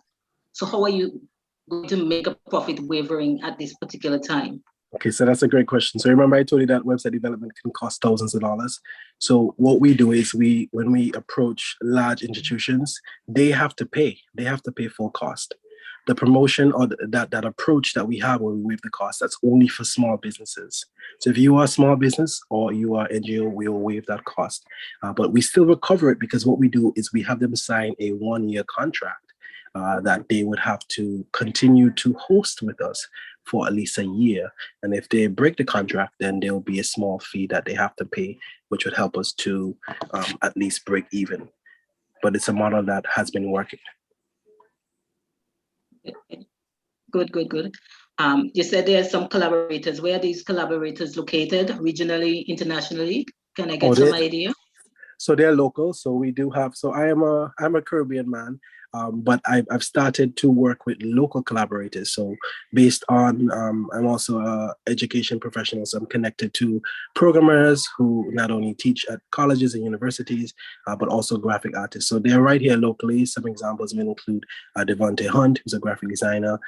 So how are you going to make a profit wavering at this particular time? Okay, so that's a great question. So remember I told you that website development can cost thousands of dollars. So what we do is when we approach large institutions, they have to pay full cost. The promotion or that approach that we have when we waive the cost, that's only for small businesses. So if you are a small business or you are NGO, we will waive that cost. But we still recover it because what we do is we have them sign a 1-year contract that they would have to continue to host with us for at least a year. And if they break the contract, then there'll be a small fee that they have to pay, which would help us to at least break even. But it's a model that has been working. Good. You said there are some collaborators. Where are these collaborators located, regionally, internationally? Can I get some idea? So they're local. So we do have. So I'm a Caribbean man, but I've started to work with local collaborators. So based on, I'm also an education professional, so I'm connected to programmers who not only teach at colleges and universities, but also graphic artists. So they're right here locally. Some examples may include Devontae Hunt, who's a graphic designer.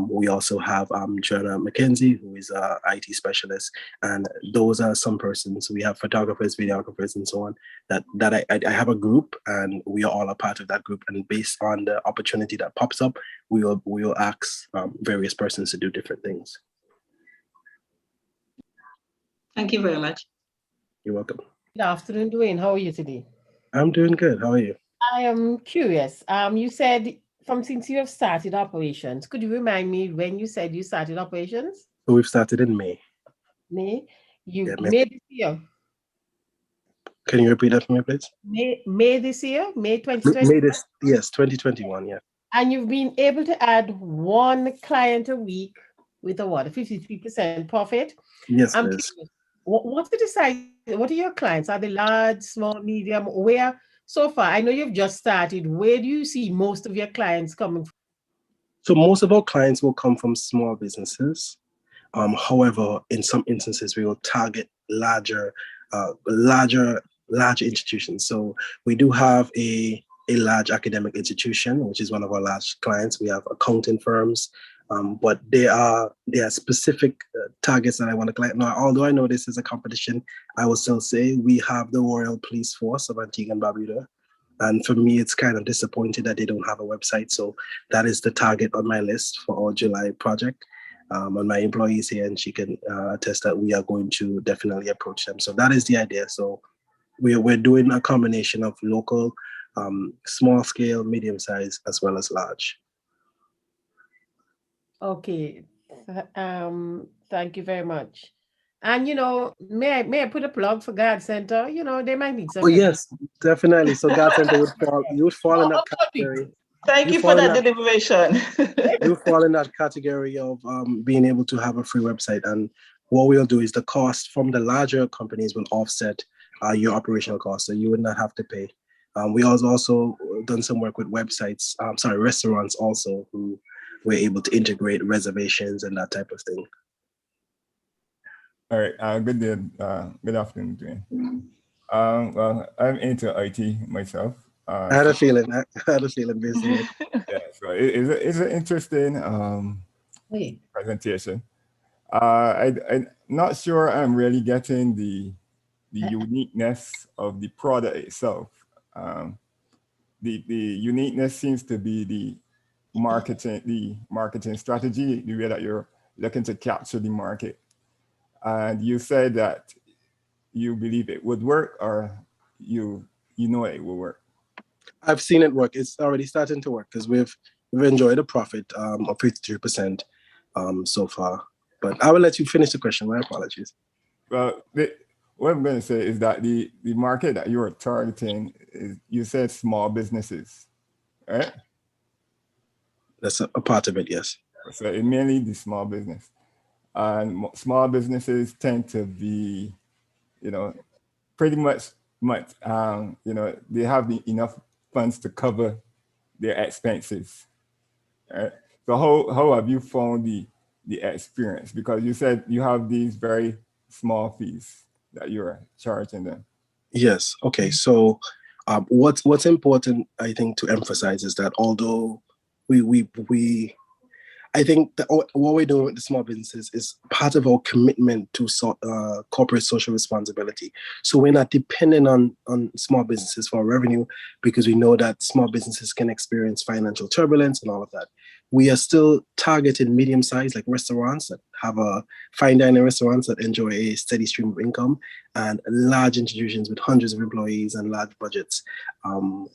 We also have Joanna McKenzie, who is an IT specialist. And those are some persons. We have photographers, videographers, and so on. That I have a group, and we are all a part of that group. And based on the opportunity that pops up, we will ask various persons to do different things. Thank you very much. You're welcome. Good afternoon, Dwayne. How are you today? I'm doing good. How are you? I am curious. You said since you have started operations, could you remind me when you said you started operations? So we've started in May. May? May this year? Can you repeat that for me, please? May this year? May 2020? Yes, 2021, yeah. And you've been able to add 1 client a week with a 53% profit? Yes, I'm Liz. curious, what are your clients? Are they large, small, medium? Where, so far, I know you've just started, where do you see most of your clients coming from? So most of our clients will come from small businesses. However, in some instances, we will target larger institutions. So we do have a large academic institution, which is one of our large clients. We have accounting firms, but there are specific targets that I want to collect. Now, although I know this is a competition, I will still say we have the Royal Police Force of Antigua and Barbuda. And for me, it's kind of disappointing that they don't have a website. So that is the target on my list for our July project. And my employees here, and she can attest that we are going to definitely approach them. So that is the idea. So we're doing a combination of local, small scale, medium size, as well as large. Okay, thank you very much. And may I put a plug for God Center? They might need some. Oh yes, definitely. So God Center would fall in that category. Thank you for that deliberation. You fall in that category of being able to have a free website. And what we'll do is the cost from the larger companies will offset your operational costs, so you would not have to pay. We also done some work with websites, restaurants also, who were able to integrate reservations and that type of thing. All right, good day. Good afternoon, Dwayne. Well, I'm into IT myself. I had a feeling, basically. Yeah, so it's an interesting presentation. I'm not sure I'm really getting the uniqueness of the product itself. The uniqueness seems to be the marketing strategy, the way that you're looking to capture the market. And you said that you believe it would work, or you know it will work. I've seen it work. It's already starting to work because we've enjoyed a profit of 53% so far. But I will let you finish the question. My apologies. Well, what I'm going to say is that the market that you are targeting is, you said, small businesses, right? That's a part of it, yes. So it's mainly the small business. And small businesses tend to be, pretty much, they have enough funds to cover their expenses. Right? So how have you found the experience? Because you said you have these very small fees that you're charging them. Yes. Okay. So what's important, I think, to emphasize is that although we I think that what we're doing with the small businesses is part of our commitment to corporate social responsibility. So we're not dependent on small businesses for revenue, because we know that small businesses can experience financial turbulence and all of that. We are still targeting medium-sized, like restaurants that have a fine dining restaurants that enjoy a steady stream of income, and large institutions with hundreds of employees and large budgets.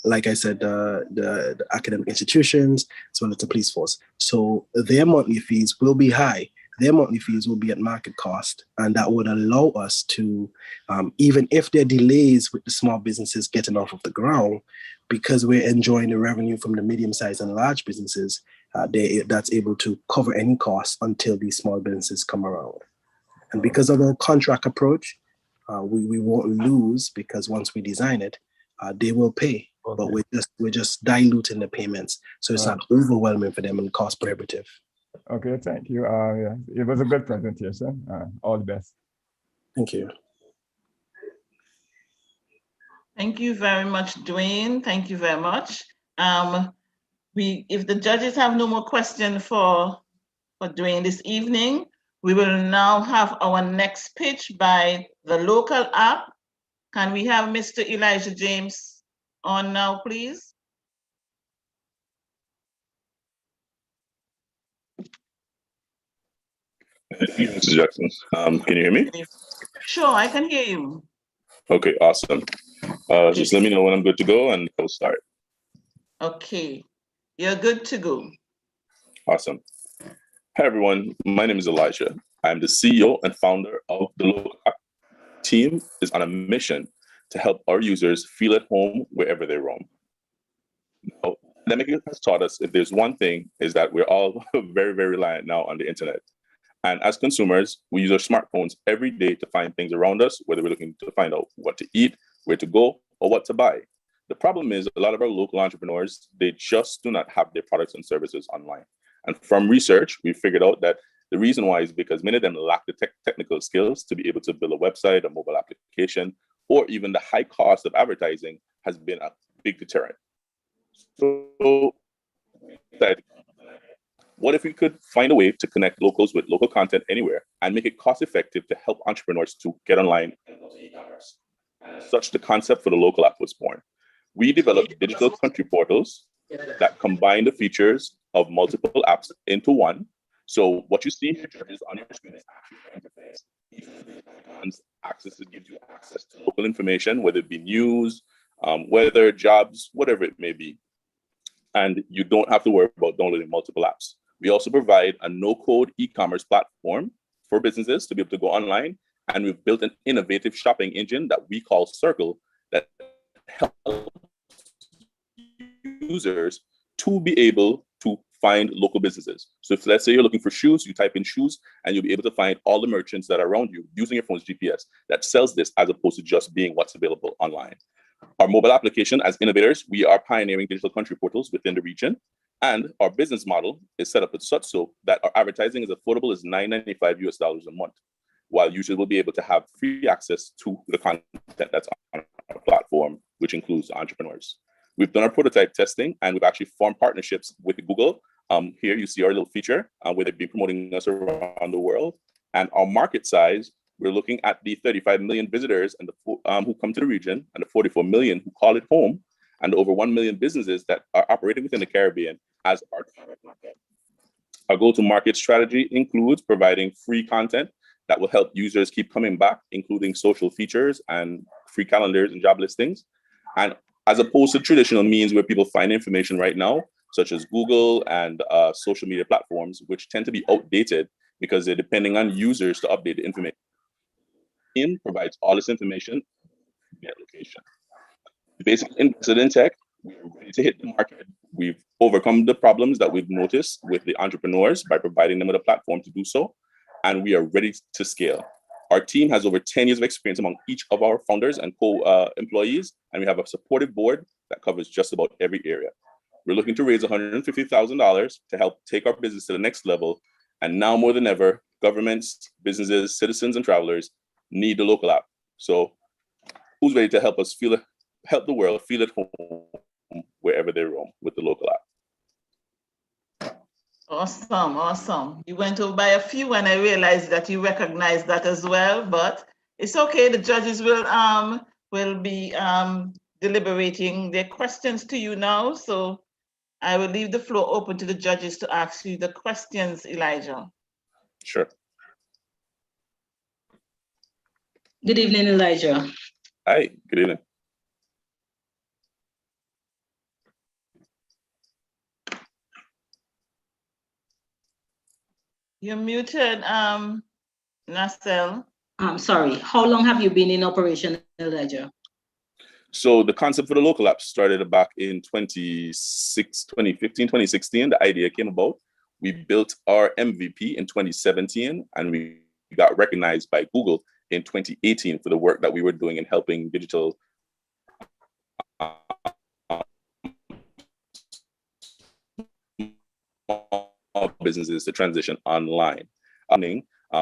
Like I said, the academic institutions, as well as the police force. So their monthly fees will be high. Their monthly fees will be at market cost, and that would allow us to, even if there are delays with the small businesses getting off of the ground, because we're enjoying the revenue from the medium-sized and large businesses, that's able to cover any costs until these small businesses come around. And because of our contract approach, we won't lose, because once we design it, they will pay. Okay. But we're just diluting the payments, so it's not overwhelming for them and cost prohibitive. Okay, thank you. Yeah, it was a good presentation. All the best. Thank you. Thank you very much, Dwayne. Thank you very much. If the judges have no more questions for Dwayne this evening, we will now have our next pitch by the local app. Can we have Mr. Elijah James on now, please? Thank you, Mrs. Jackson. Can you hear me? Sure, I can hear you. Okay, awesome. Just let me know when I'm good to go and I'll start. Okay, you're good to go. Awesome. Hi, everyone. My name is Elijah. I'm the CEO and founder of the local app. Team is on a mission to help our users feel at home wherever they roam. Now, the pandemic has taught us, if there's one thing, is that we're all very, very reliant now on the internet. And as consumers, we use our smartphones every day to find things around us, whether we're looking to find out what to eat, where to go, or what to buy. The problem is a lot of our local entrepreneurs, they just do not have their products and services online. And from research, we figured out that the reason why is because many of them lack the technical skills to be able to build a website, a mobile application, or even the high cost of advertising has been a big deterrent. So what if we could find a way to connect locals with local content anywhere and make it cost effective to help entrepreneurs to get online and go to e-commerce? Such the concept for the local app was born. We developed digital country portals that combine the features of multiple apps into one. So what you see here is on your screen is actually the interface. Access gives you access to local information, whether it be news, weather, jobs, whatever it may be. And you don't have to worry about downloading multiple apps. We also provide a no-code e-commerce platform for businesses to be able to go online. And we've built an innovative shopping engine that we call Circle that helps users to be able to find local businesses. So if, let's say you're looking for shoes, you type in shoes and you'll be able to find all the merchants that are around you using your phone's GPS that sells this, as opposed to just being what's available online. Our mobile application, as innovators, we are pioneering digital country portals within the region. And our business model is set up as such so that our advertising is affordable as $9.95 US a month, while users will be able to have free access to the content that's on our platform, which includes entrepreneurs. We've done our prototype testing and we've actually formed partnerships with Google. Here you see our little feature where they've been promoting us around the world. And our market size, we're looking at the 35 million visitors and who come to the region, and the 44 million who call it home, and over 1 million businesses that are operating within the Caribbean as our target market. Our go-to-market strategy includes providing free content that will help users keep coming back, including social features and free calendars and job listings. And as opposed to traditional means where people find information right now, such as Google and social media platforms, which tend to be outdated because they're depending on users to update the information. Team provides all this information via location. Basically, invested in tech, we're ready to hit the market. We've overcome the problems that we've noticed with the entrepreneurs by providing them with a platform to do so, and we are ready to scale. Our team has over 10 years of experience among each of our founders and co-employees, and we have a supportive board that covers just about every area. We're looking to raise $150,000 to help take our business to the next level, and now more than ever, governments, businesses, citizens, and travelers need the local app. So who's ready to help us help the world feel at home wherever they roam with the local app? Awesome, awesome. You went over by a few and I realized that you recognized that as well, but it's okay. The judges will be deliberating their questions to you now. So I will leave the floor open to the judges to ask you the questions, Elijah. Sure. Good evening, Elijah. Hi, good evening. You're muted, Nacelle. I'm sorry. How long have you been in operation, Elijah? So the concept for the local app started back in 2015, 2016. The idea came about. We built our MVP in 2017, and we got recognized by Google in 2018 for the work that we were doing in helping digital businesses to transition online.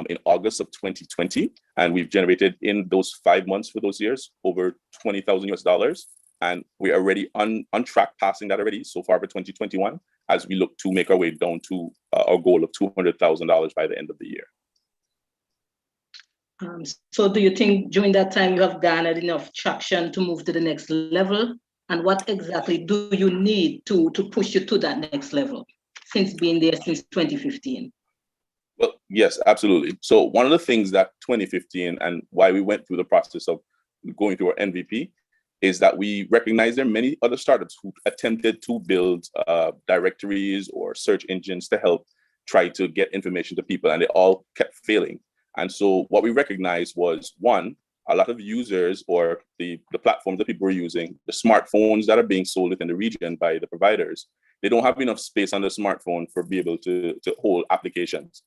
In August of 2020, and we've generated in those 5 months for those years over $20,000 US, and we're already on track passing that already so far for 2021 as we look to make our way down to our goal of $200,000 by the end of the year. So do you think during that time you have garnered enough traction to move to the next level? And what exactly do you need to push you to that next level since being there since 2015? Well, yes, absolutely. So one of the things that 2015 and why we went through the process of going through our MVP is that we recognize there are many other startups who attempted to build directories or search engines to help try to get information to people, and they all kept failing. And so what we recognized was, one, a lot of users or the platforms that people were using, the smartphones that are being sold within the region by the providers, they don't have enough space on the smartphone for be able to hold applications.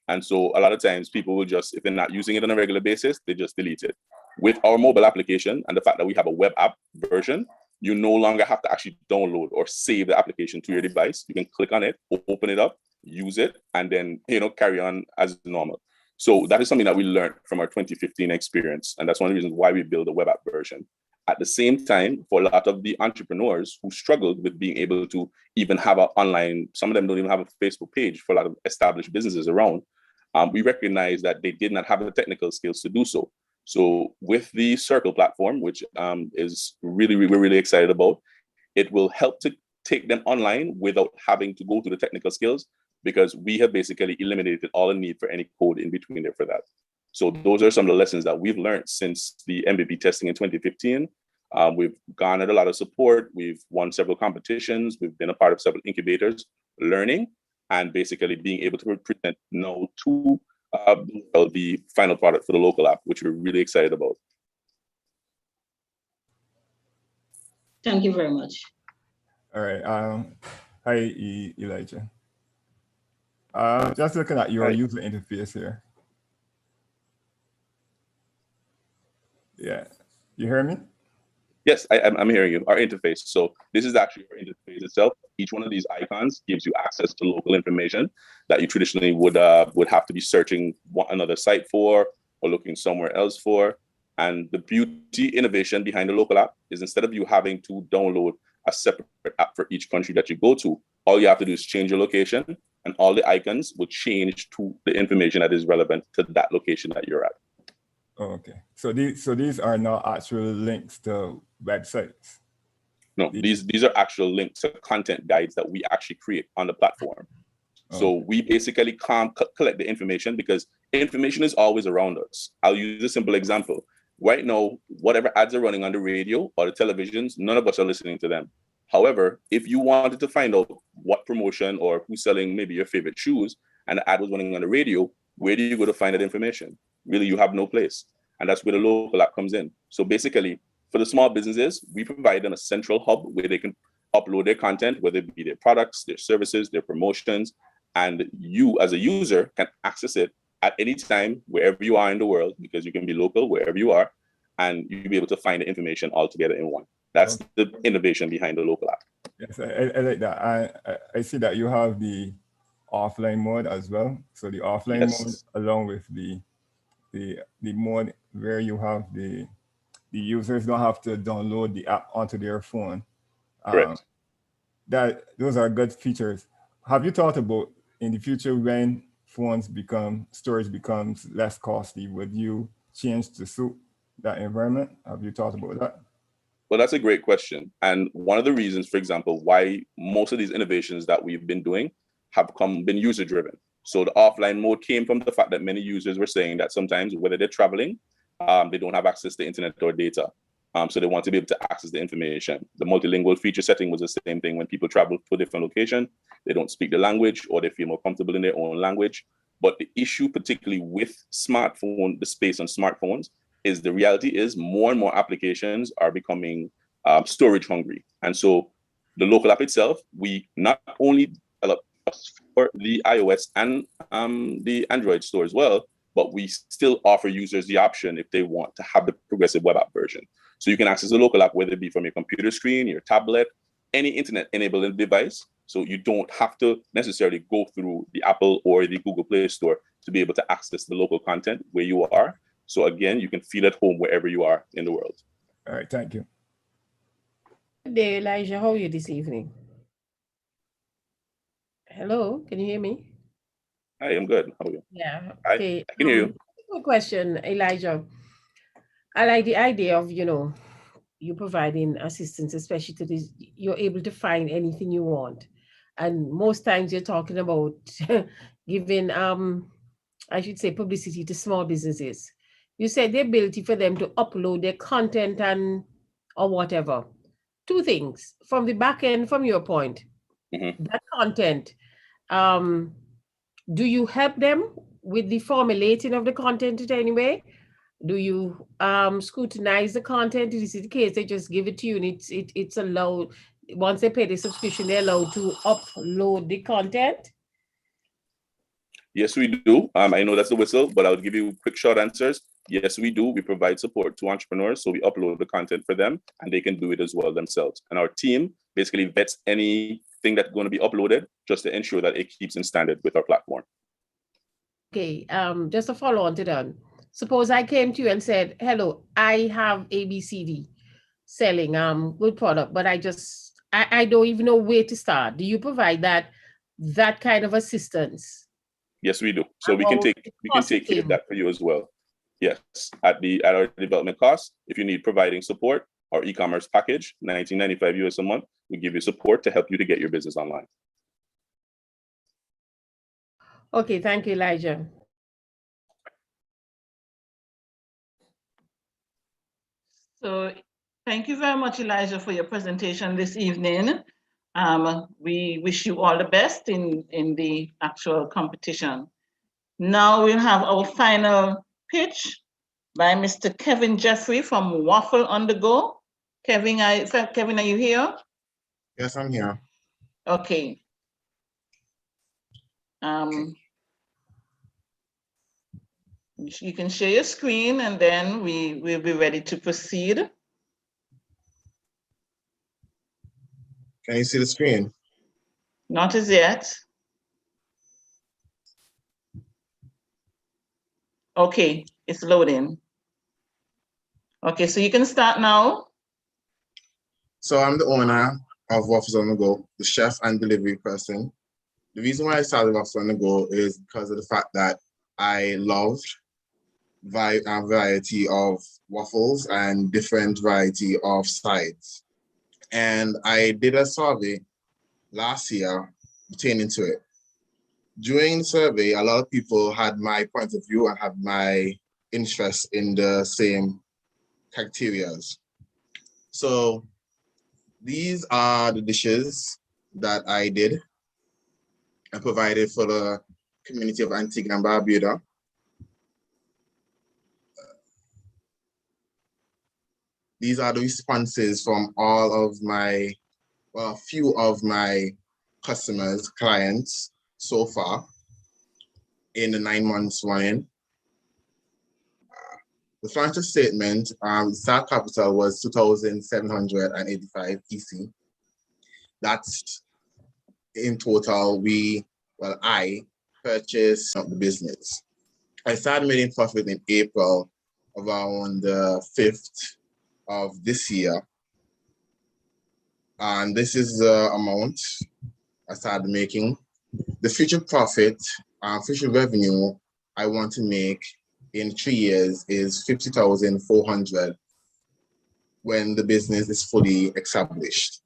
And so a lot of times people will just, if they're not using it on a regular basis, they just delete it. With our mobile application and the fact that we have a web app version, you no longer have to actually download or save the application to your device. You can click on it, open it up, use it, and then carry on as normal. So that is something that we learned from our 2015 experience. And that's one of the reasons why we built a web app version. At the same time, for a lot of the entrepreneurs who struggled with being able to even have an online, some of them don't even have a Facebook page for a lot of established businesses around, we recognize that they did not have the technical skills to do so. So with the Circle platform, which is we're really excited about, it will help to take them online without having to go through the technical skills, because we have basically eliminated all the need for any code in between there for that. So those are some of the lessons that we've learned since the MVP testing in 2015. We've garnered a lot of support. We've won several competitions. We've been a part of several incubators, learning and basically being able to present now to the final product for the local app, which we're really excited about. Thank you very much. All right. Hi, Elijah. Just looking at your user interface here. Yeah, you hear me? Yes, I'm hearing you. Our interface. So this is actually our interface itself. Each one of these icons gives you access to local information that you traditionally would have to be searching another site for or looking somewhere else for. And the beauty innovation behind the local app is, instead of you having to download a separate app for each country that you go to, all you have to do is change your location, and all the icons will change to the information that is relevant to that location that you're at. Oh, okay. So these are not actual links to websites. No, these are actual links to content guides that we actually create on the platform. So we basically collect the information, because information is always around us. I'll use a simple example. Right now, whatever ads are running on the radio or the televisions, none of us are listening to them. However, if you wanted to find out what promotion or who's selling maybe your favorite shoes, and the ad was running on the radio, where do you go to find that information? Really, you have no place. And that's where the local app comes in. So basically, for the small businesses, we provide them a central hub where they can upload their content, whether it be their products, their services, their promotions, and you as a user can access it at any time, wherever you are in the world, because you can be local wherever you are, and you'll be able to find the information all together in one. That's the innovation behind the local app. Yes, I like that. I see that you have the offline mode as well. So the offline mode, along with the the mode where you have the users don't have to download the app onto their phone. Correct. Those are good features. Have you thought about in the future when storage becomes less costly, would you change to suit that environment? Have you thought about that? Well, that's a great question. And one of the reasons, for example, why most of these innovations that we've been doing have been user driven. So the offline mode came from the fact that many users were saying that sometimes, whether they're traveling, they don't have access to internet or data. So they want to be able to access the information. The multilingual feature setting was the same thing. When people travel to a different location, they don't speak the language or they feel more comfortable in their own language. But the issue, particularly with the space on smartphones, is the reality is more and more applications are becoming storage hungry. And so the local app itself, we not only develop for the iOS and the Android store as well, but we still offer users the option if they want to have the progressive web app version. So you can access the local app, whether it be from your computer screen, your tablet, any internet-enabled device. So you don't have to necessarily go through the Apple or the Google Play Store to be able to access the local content where you are. So again, you can feel at home wherever you are in the world. All right, thank you. Good day, Elijah. How are you this evening? Hello, can you hear me? Hi, I'm good. How are you? Yeah, I okay. can hear you. Quick question, Elijah. I like the idea of, you providing assistance, especially to this, you're able to find anything you want. And most times you're talking about giving, I should say, publicity to small businesses. You said the ability for them to upload their content or whatever. Two things from the back end, from your point, that content, do you help them with the formulating of the content in any way? Do you scrutinize the content? Is it the case they just give it to you and it's allowed, once they pay the subscription, they're allowed to upload the content? Yes, we do. I know that's the whistle, but I'll give you quick short answers. Yes, we do. We provide support to entrepreneurs. So we upload the content for them and they can do it as well themselves. And our team basically vets anything that's going to be uploaded just to ensure that it keeps in standard with our platform. Okay, just a follow on to that. Suppose I came to you and said, hello, I have ABCD selling good product, but I don't even know where to start. Do you provide that kind of assistance? Yes, we do. So we can take care of that for you as well. Yes, at our development cost, if you need providing support, our e-commerce package, $19.95 US a month, we give you support to help you to get your business online. Okay, thank you, Elijah. So thank you very much, Elijah, for your presentation this evening. We wish you all the best in the actual competition. Now we'll have our final pitch by Mr. Kevin Jeffrey from Waffle on the Go. Kevin, are you here? Yes, I'm here. Okay. You can share your screen and then we'll be ready to proceed. Can you see the screen? Not as yet. Okay, it's loading. Okay, so you can start now. So I'm the owner of Waffles on the Go, the chef and delivery person. The reason why I started Waffles on the Go is because of the fact that I loved a variety of waffles and different variety of sides. And I did a survey last year pertaining to it. During the survey, a lot of people had my point of view and had my interest in the same criteria. So these are the dishes that I did and provided for the community of Antigua and Barbuda. These are the responses from all of my, well, a few of my customers, clients so far in the 9 months running. The financial statement, start capital was 2,785 EC. That's in total, I purchased the business. I started making profit in April, around the 5th of this year. And this is the amount I started making. The future profit, future revenue I want to make in 3 years is 50,400 when the business is fully established.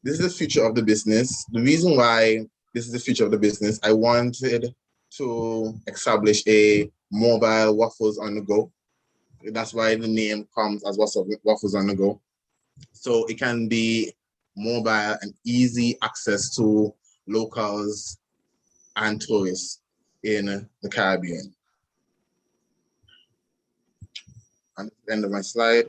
This is the future of the business. The reason why this is the future of the business, I wanted to establish a mobile waffles on the go. That's why the name comes as waffles on the go. So it can be mobile and easy access to locals and tourists in the Caribbean. And the end of my slide.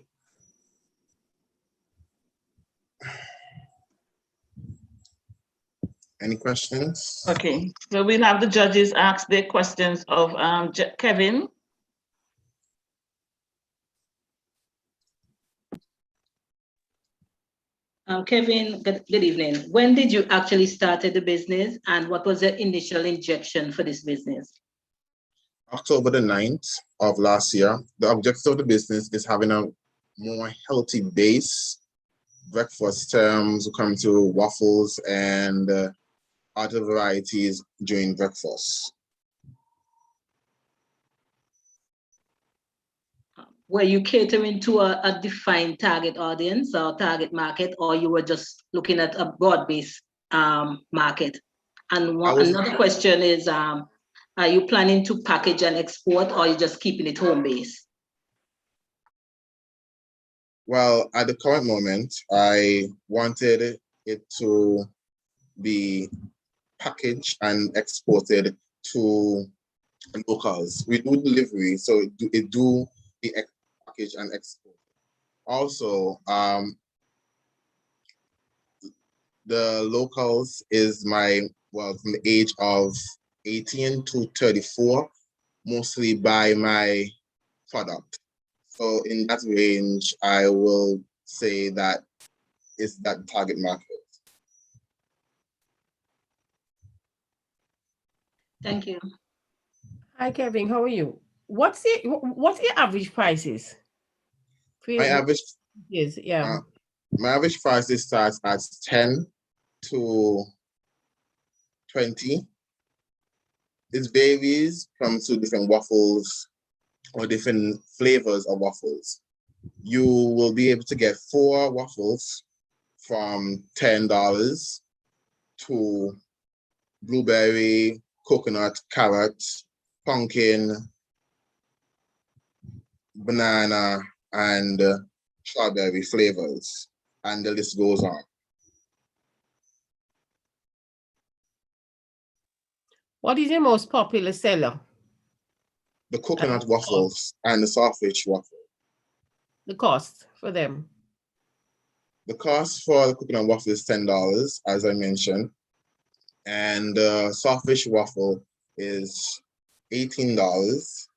Any questions? Okay, so we'll have the judges ask their questions of Kevin. Kevin, good evening. When did you actually start the business and what was the initial injection for this business? October the 9th of last year. The objective of the business is having a more healthy base. Breakfast terms come to waffles and other varieties during breakfast. Were you catering to a defined target audience or target market, or you were just looking at a broad-based market? And another question is, are you planning to package and export, or are you just keeping it home-based? Well, at the current moment, I wanted it to be packaged and exported to locals. We do delivery, so it do be packaged and exported. Also, the locals is from the age of 18 to 34, mostly buy my product. So in that range, I will say that is that target market. Thank you. Hi, Kevin. How are you? What's your average prices? My average, yes, yeah. My average prices starts at 10 to 20. It varies from 2 different waffles or different flavors of waffles. You will be able to get 4 waffles from $10 to blueberry, coconut, carrot, pumpkin, banana, and strawberry flavors. And the list goes on. What is your most popular seller? The coconut waffles and the sawfish waffle. The cost for them? The cost for the coconut waffle is $10, as I mentioned. And the sawfish waffle is $18.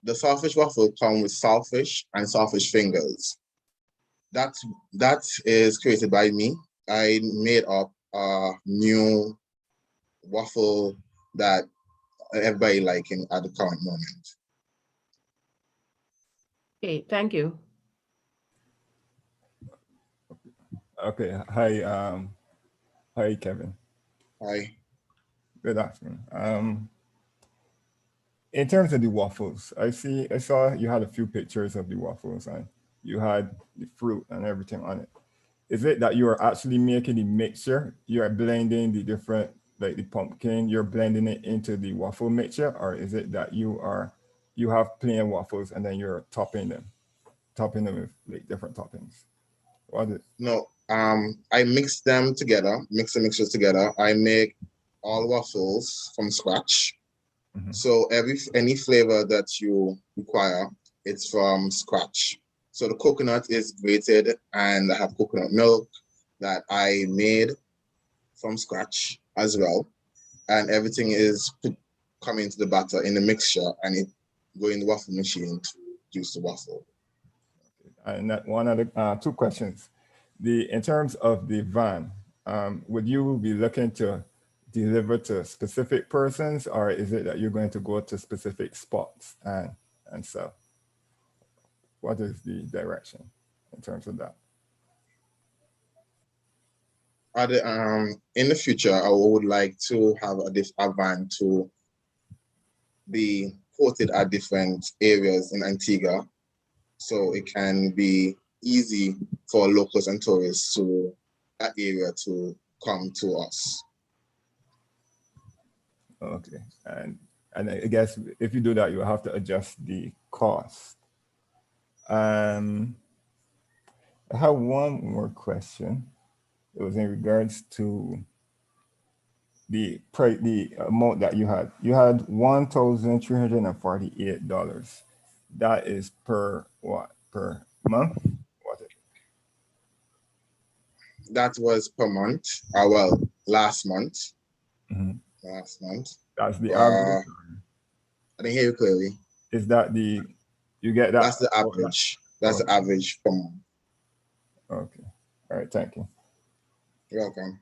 The sawfish waffle comes with sawfish and sawfish fingers. That is created by me. I made up a new waffle that everybody liking at the current moment. Okay, thank you. Okay, hi, hi, Kevin. Hi. Good afternoon. In terms of the waffles, I saw you had a few pictures of the waffles and you had the fruit and everything on it. Is it that you are actually making the mixture? You are blending the different, like the pumpkin, you're blending it into the waffle mixture, or is it that you have plain waffles and then you're topping them with like different toppings? What is it? No, I mix them together, mix the mixtures together. I make all waffles from scratch. Mm-hmm. So any flavor that you require, it's from scratch. So the coconut is grated and I have coconut milk that I made from scratch as well. And everything is coming into the batter in the mixture and it go in the waffle machine to juice the waffle. And that one other 2 questions. In terms of the van, would you be looking to deliver to specific persons, or is it that you're going to go to specific spots and sell? What is the direction in terms of that? In the future, I would like to have a van to be quoted at different areas in Antigua, so it can be easy for locals and tourists to that area to come to us. Okay, and I guess if you do that, you will have to adjust the cost. I have one more question. It was in regards to the amount that you had. You had $1,348. That is per what? Per month? What? That was per month. Well, last month. Mm-hmm. Last month. That's the average. I didn't hear you clearly. Is that you get that? That's the average. That's the average per month. Okay. All right. Thank you. You're welcome.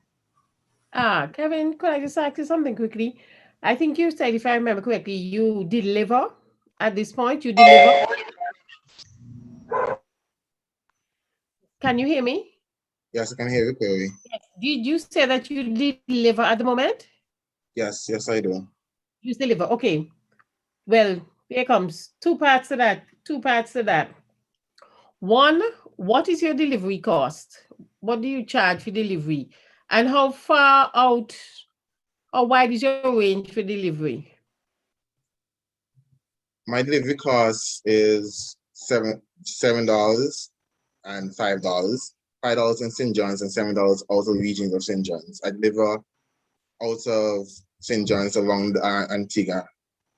Kevin, could I just ask you something quickly? I think you said, if I remember correctly, you deliver at this point. You deliver. Can you hear me? Yes, I can hear you clearly. Yes. Did you say that you deliver at the moment? Yes, I do. You deliver. Okay. Well, here comes two parts to that. One, what is your delivery cost? What do you charge for delivery? And how far out or wide is your range for delivery? My delivery cost is $7 and $5. $5 in St. John's and $7 out of the regions of St. John's. I deliver out of St. John's around Antigua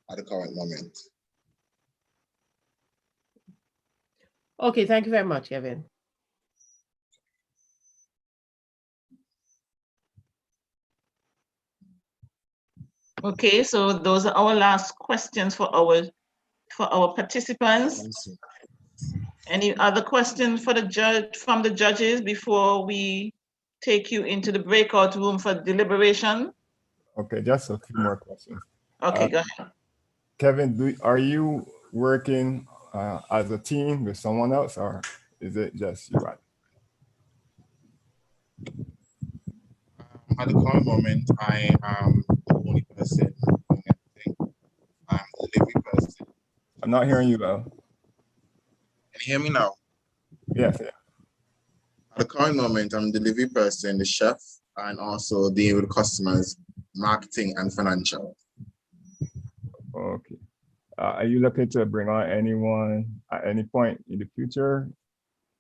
at the current moment. Okay, thank you very much, Kevin. Okay, so those are our last questions for our participants. Any other questions for the judges before we take you into the breakout room for deliberation? Okay, just a few more questions. Okay, go ahead. Kevin, are you working as a team with someone else, or is it just you? At the current moment, I am the only person doing everything. I'm the delivery person. I'm not hearing you well. Can you hear me now? Yes. Yeah. At the current moment, I'm the delivery person, the chef, and also dealing with customers, marketing, and financial. Okay. Are you looking to bring on anyone at any point in the future?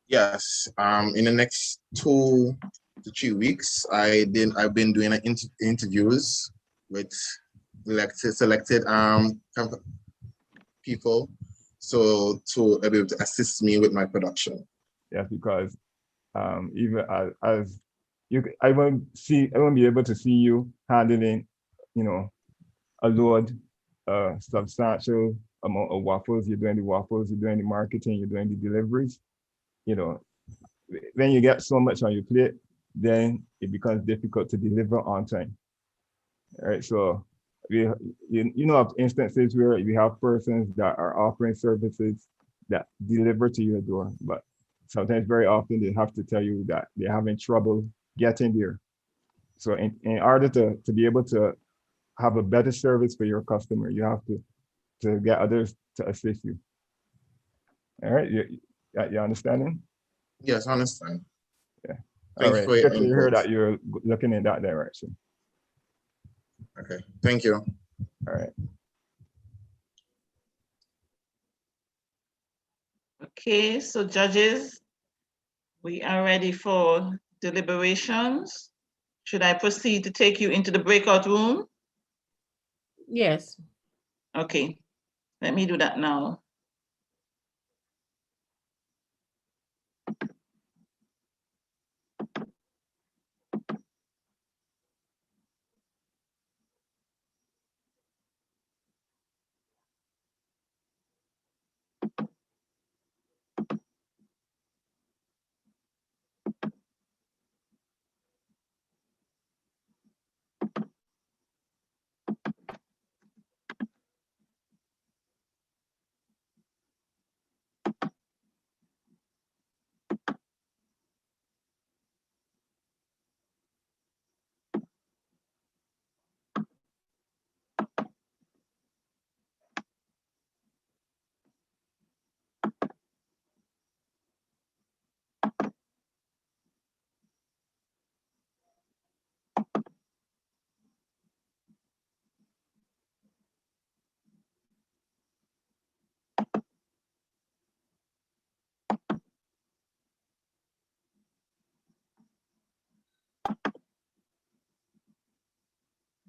Yes. In the next 2 to 3 weeks, I've been doing interviews with selected people, so to be able to assist me with my production. Yes, because even as you, I won't be able to see you handling, a load, substantial amount of waffles. You're doing the waffles, you're doing the marketing, you're doing the deliveries. When you get so much on your plate, then it becomes difficult to deliver on time. All right, so of instances where we have persons that are offering services that deliver to your door, but sometimes very often they have to tell you that they're having trouble getting there. So in order to be able to have a better service for your customer, you have to get others to assist you. All right, you understanding? Yes, I understand. Yeah. Thank you for your input. You heard that you're looking in that direction. Okay, thank you. All right. Okay, so judges, we are ready for deliberations. Should I proceed to take you into the breakout room? Yes. Okay, let me do that now.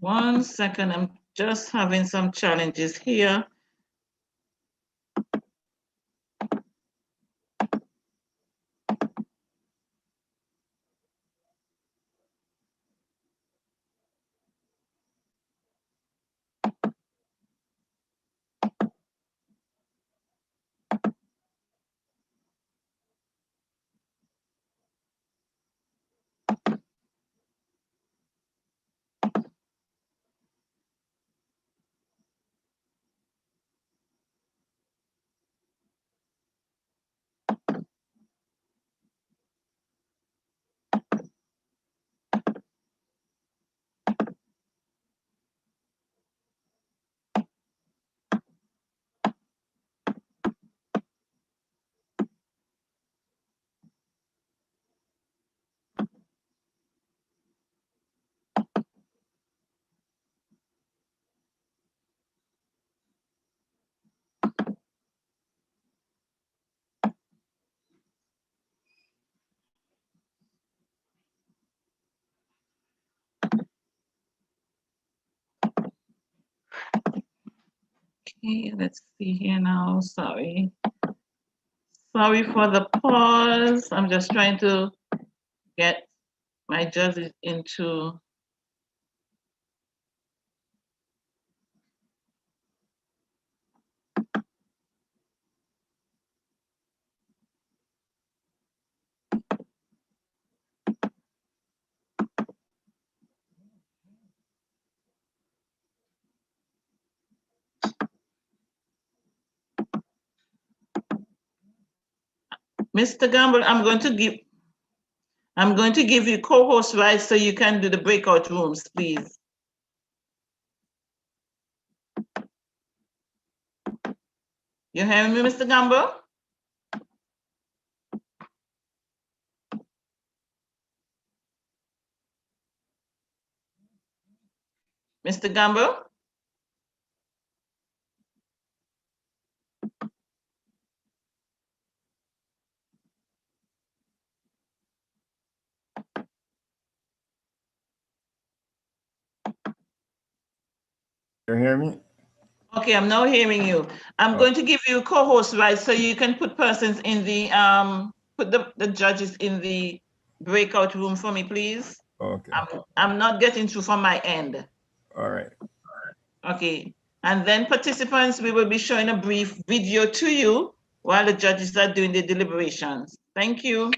1 second, I'm just having some challenges here. Okay, let's see here now. Sorry. Sorry for the pause. I'm just trying to get my judges into. Mr. Gamble, I'm going to give you co-host rights so you can do the breakout rooms, please. You hearing me, Mr. Gamble? Mr. Gamble? You hear me? Okay, I'm now hearing you. I'm going to give you co-host rights so you can put persons in the put the judges in the breakout room for me, please. Okay. I'm not getting through from my end. All right. Okay. And then participants, we will be showing a brief video to you while the judges are doing the deliberations. Thank you.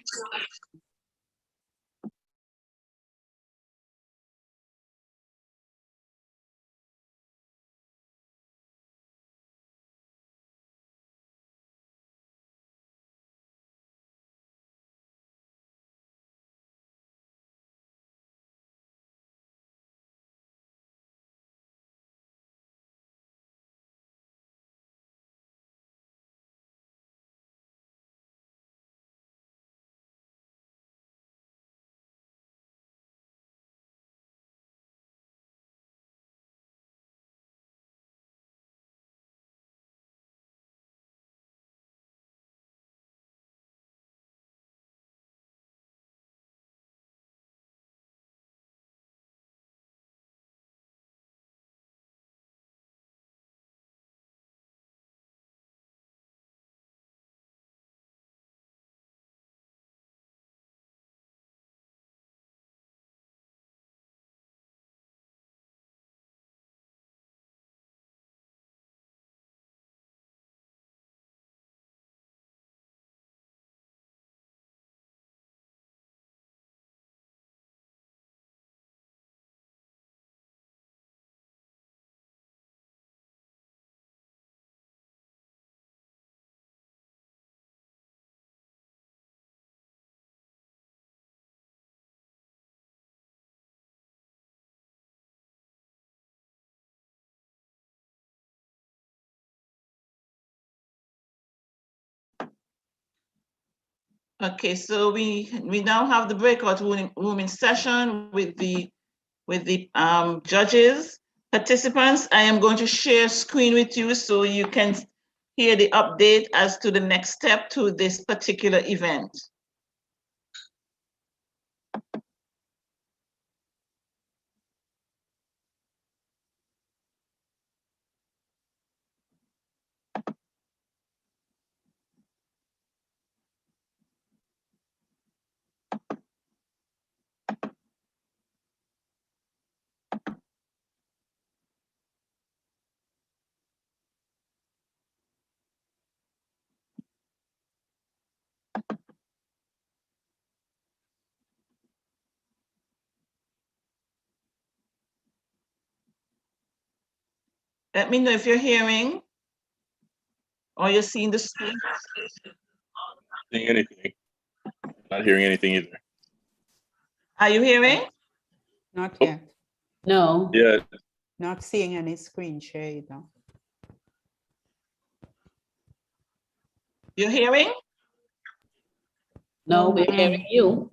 Okay, so we now have the breakout room in session with the judges. Participants, I am going to share screen with you so you can hear the update as to the next step to this particular event. Let me know if you're hearing or you're seeing the screen. Seeing anything? Not hearing anything either. Are you hearing? Not Oh. yet. No. Yeah. Not seeing any screen share either. You're hearing? No, we're hearing you.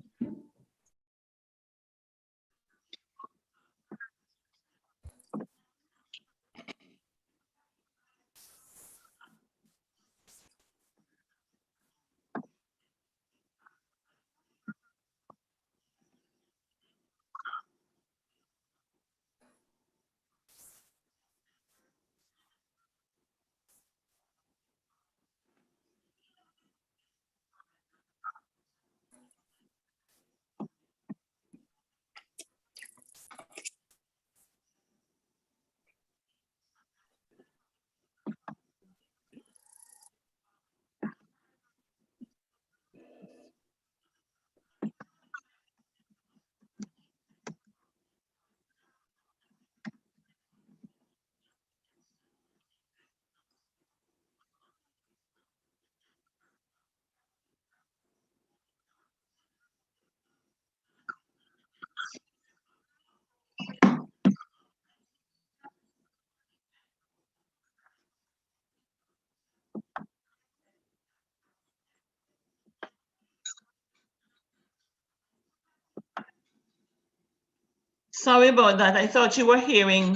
Sorry about that. I thought you were hearing.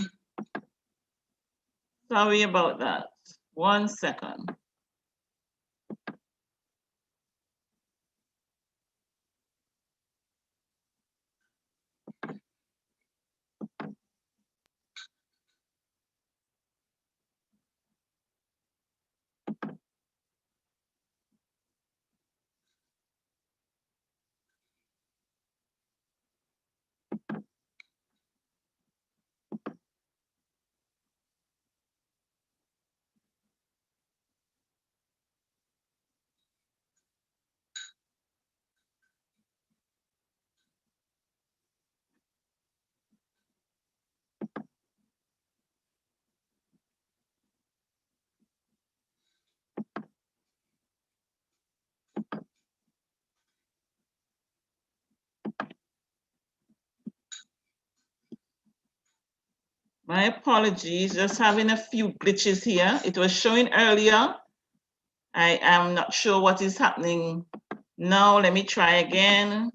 Sorry about that. 1 second. My apologies, just having a few glitches here. It was showing earlier. I am not sure what is happening now. Let me try again.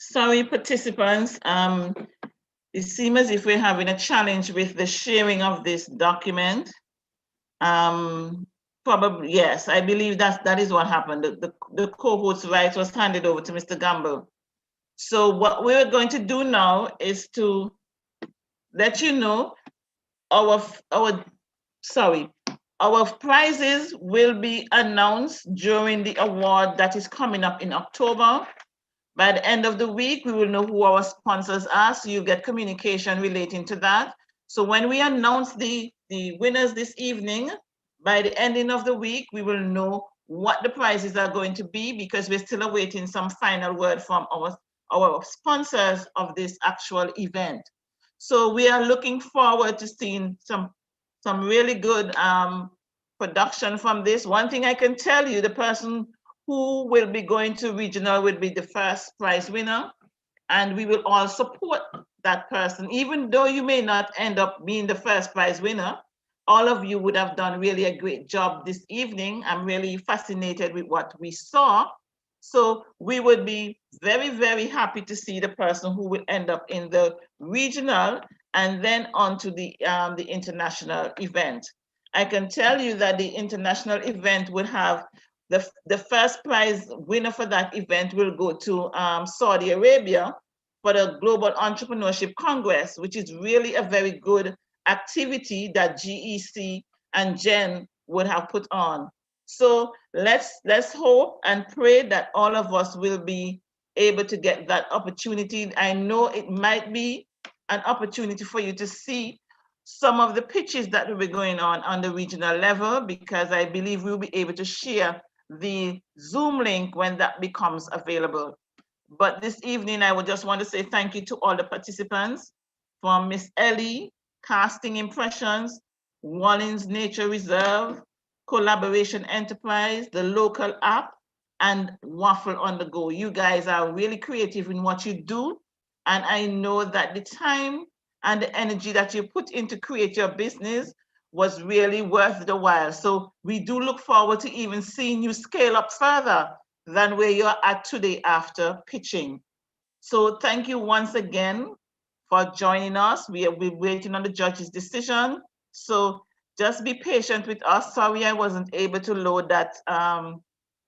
Sorry, participants. It seems as if we're having a challenge with the sharing of this document. Probably, yes, I believe that is what happened. The co-host's rights was handed over to Mr. Gamble. So what we're going to do now is to let you know our prizes will be announced during the award that is coming up in October. By the end of the week, we will know who our sponsors are, so you get communication relating to that. So when we announce the winners this evening, by the ending of the week, we will know what the prizes are going to be, because we're still awaiting some final word from our sponsors of this actual event. So we are looking forward to seeing some really good production from this. One thing I can tell you, the person who will be going to regional will be the first prize winner, and we will all support that person. Even though you may not end up being the first prize winner, all of you would have done really a great job this evening. I'm really fascinated with what we saw. So we would be very, very happy to see the person who will end up in the regional and then on to the international event. I can tell you that the international event will have the first prize winner for that event will go to Saudi Arabia for the Global Entrepreneurship Congress, which is really a very good activity that GEC and Jen would have put on. So let's hope and pray that all of us will be able to get that opportunity. I know it might be an opportunity for you to see some of the pitches that will be going on the regional level, because I believe we'll be able to share the Zoom link when that becomes available. But this evening, I would just want to say thank you to all the participants, from Miss Ellie, Casting Impressions, Wallins Nature Reserve, Collaboration Enterprise, the local app, and Waffle on the Go. You guys are really creative in what you do. And I know that the time and the energy that you put in to create your business was really worth the while. So we do look forward to even seeing you scale up further than where you're at today after pitching. So thank you once again for joining us. We're waiting on the judge's decision. So just be patient with us. Sorry I wasn't able to load that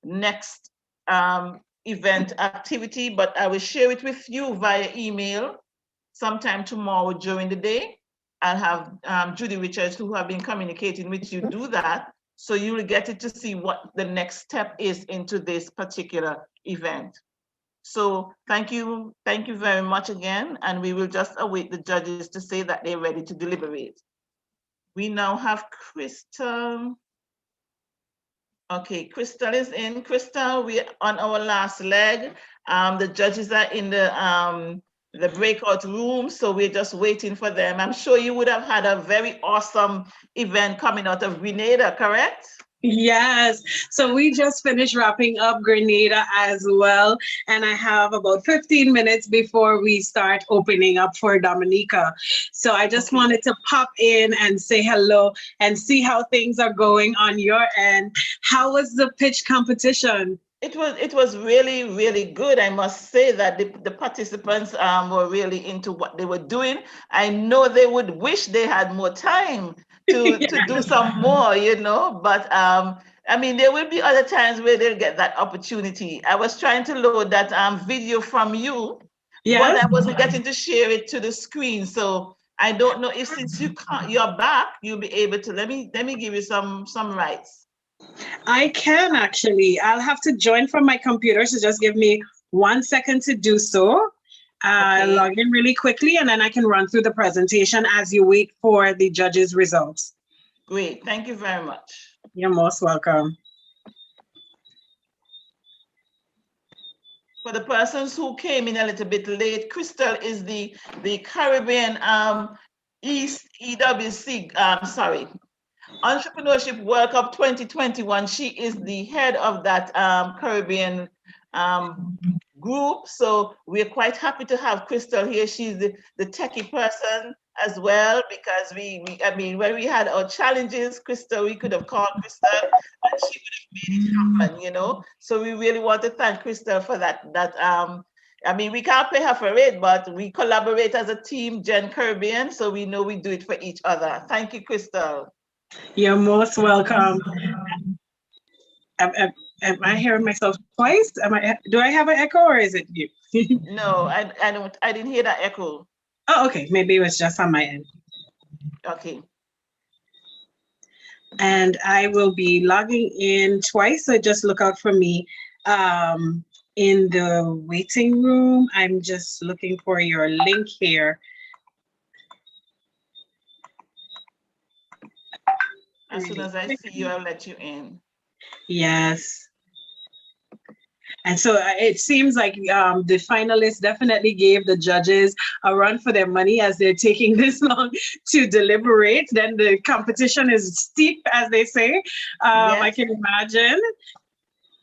next event activity, but I will share it with you via email sometime tomorrow during the day. I'll have Judy Richards, who have been communicating with you, do that. So you will get it to see what the next step is into this particular event. So thank you very much again. And we will just await the judges to say that they're ready to deliberate. We now have Crystal. Okay, Crystal is in. Crystal, we're on our last leg. The judges are in the breakout room, so we're just waiting for them. I'm sure you would have had a very awesome event coming out of Grenada, correct? Yes. So we just finished wrapping up Grenada as well. And I have about 15 minutes before we start opening up for Dominica. So I just wanted to pop in and say hello and see how things are going on your end. How was the pitch competition? It was really, really good. I must say that the participants were really into what they were doing. I know they would wish they had more time to do some more, you know, but I mean, there will be other times where they'll get that opportunity. I was trying to load that video from you, but I wasn't getting to share it to the screen. So I don't know if since you're back, you'll be able to, let me give you some rights. I can actually. I'll have to join from my computer, so just give me 1 second to do so. Log in really quickly, and then I can run through the presentation as you wait for the judges' results. Great, thank you very much. You're most welcome. For the persons who came in a little bit late, Crystal is the Caribbean East EWC, Entrepreneurship World Cup 2021. She is the head of that Caribbean group. So we're quite happy to have Crystal here. She's the techie person as well, because I mean, when we had our challenges, Crystal, we could have called Crystal and she would have made it happen, you know. So we really want to thank Crystal for that I mean, we can't pay her for it, but we collaborate as a team, Jen Caribbean, so we know we do it for each other. Thank you, Crystal. You're most welcome. Am I hearing myself twice? Do I have an echo or is it you? No, I didn't hear that echo. Oh, okay. Maybe it was just on my end. Okay. And I will be logging in twice, so just look out for me in the waiting room. I'm just looking for your link here. As soon as I see you, I'll let you in. Yes. And so it seems like the finalists definitely gave the judges a run for their money as they're taking this long to deliberate. Then the competition is steep, as they say. Yes. I can imagine.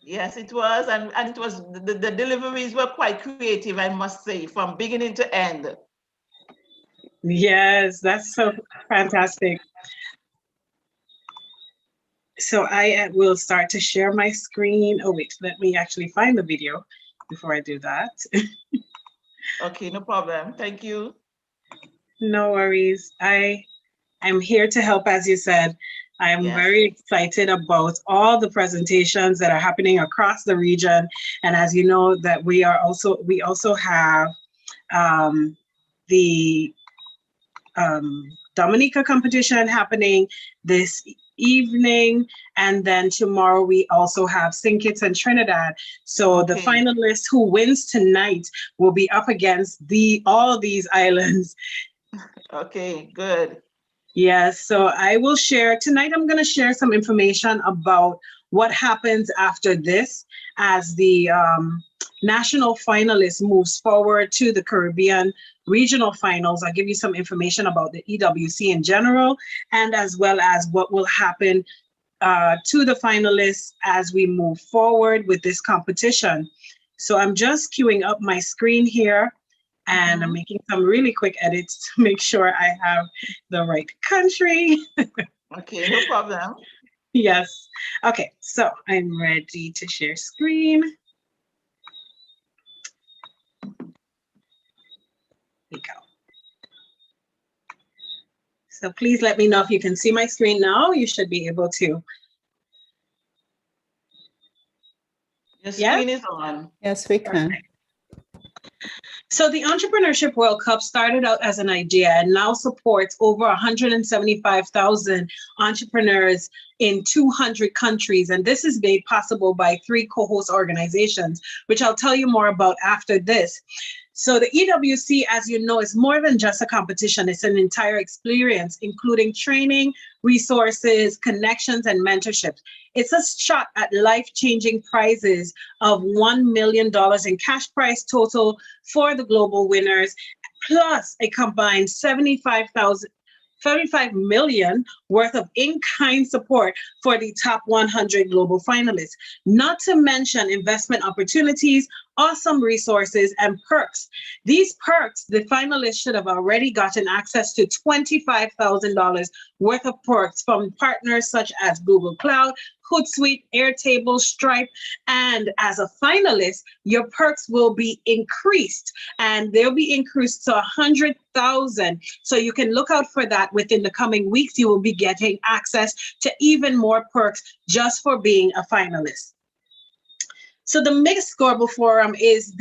Yes, it was. And it was, the deliveries were quite creative, I must say, from beginning to end. Yes, that's so fantastic. So I will start to share my screen. Oh, wait, let me actually find the video before I do that. Okay, no problem. Thank you. No worries. I'm here to help, as you said. I'm very excited about all the presentations that are happening across the region. And as you know, that we also have the Dominica competition happening this evening, and then tomorrow we also have St. Kitts and Trinidad. So the finalists who wins tonight will be up against all these islands. Okay, good. Yes, so I will share tonight. I'm going to share some information about what happens after this as the national finalist moves forward to the Caribbean regional finals. I'll give you some information about the EWC in general, and as well as what will happen to the finalists as we move forward with this competition. So I'm just queuing up my screen here, and I'm making some really quick edits to make sure I have the right country. Okay, no problem. Yes. Okay, so I'm ready to share screen. Here we go. So please let me know if you can see my screen now. You should be able to. Your screen is on. Yes, we can. Perfect. So the Entrepreneurship World Cup started out as an idea and now supports over 175,000 entrepreneurs in 200 countries. And this is made possible by 3 co-host organizations, which I'll tell you more about after this. So the EWC, as you know, is more than just a competition. It's an entire experience, including training, resources, connections, and mentorship. It's a shot at life-changing prizes of $1 million in cash prize total for the global winners, plus a combined 35 million worth of in-kind support for the top 100 global finalists, not to mention investment opportunities, awesome resources, and perks. These perks, the finalists should have already gotten access to $25,000 worth of perks from partners such as Google Cloud, Hootsuite, Airtable, Stripe, and as a finalist, your perks will be increased, and they'll be increased to 100,000. So you can look out for that within the coming weeks. You will be getting access to even more perks just for being a finalist. So the Mixed Scoreboard Forum is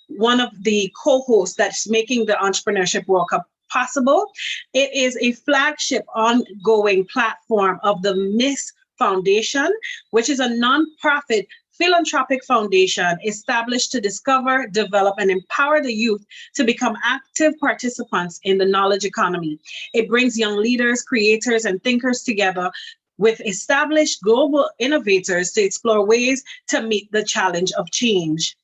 one of the co-hosts that's making the Entrepreneurship World Cup possible. It is a flagship ongoing platform of the Miss Foundation, which is a nonprofit philanthropic foundation established to discover, develop, and empower the youth to become active participants in the knowledge economy. It brings young leaders, creators, and thinkers together with established global innovators to explore ways to meet the challenge of change.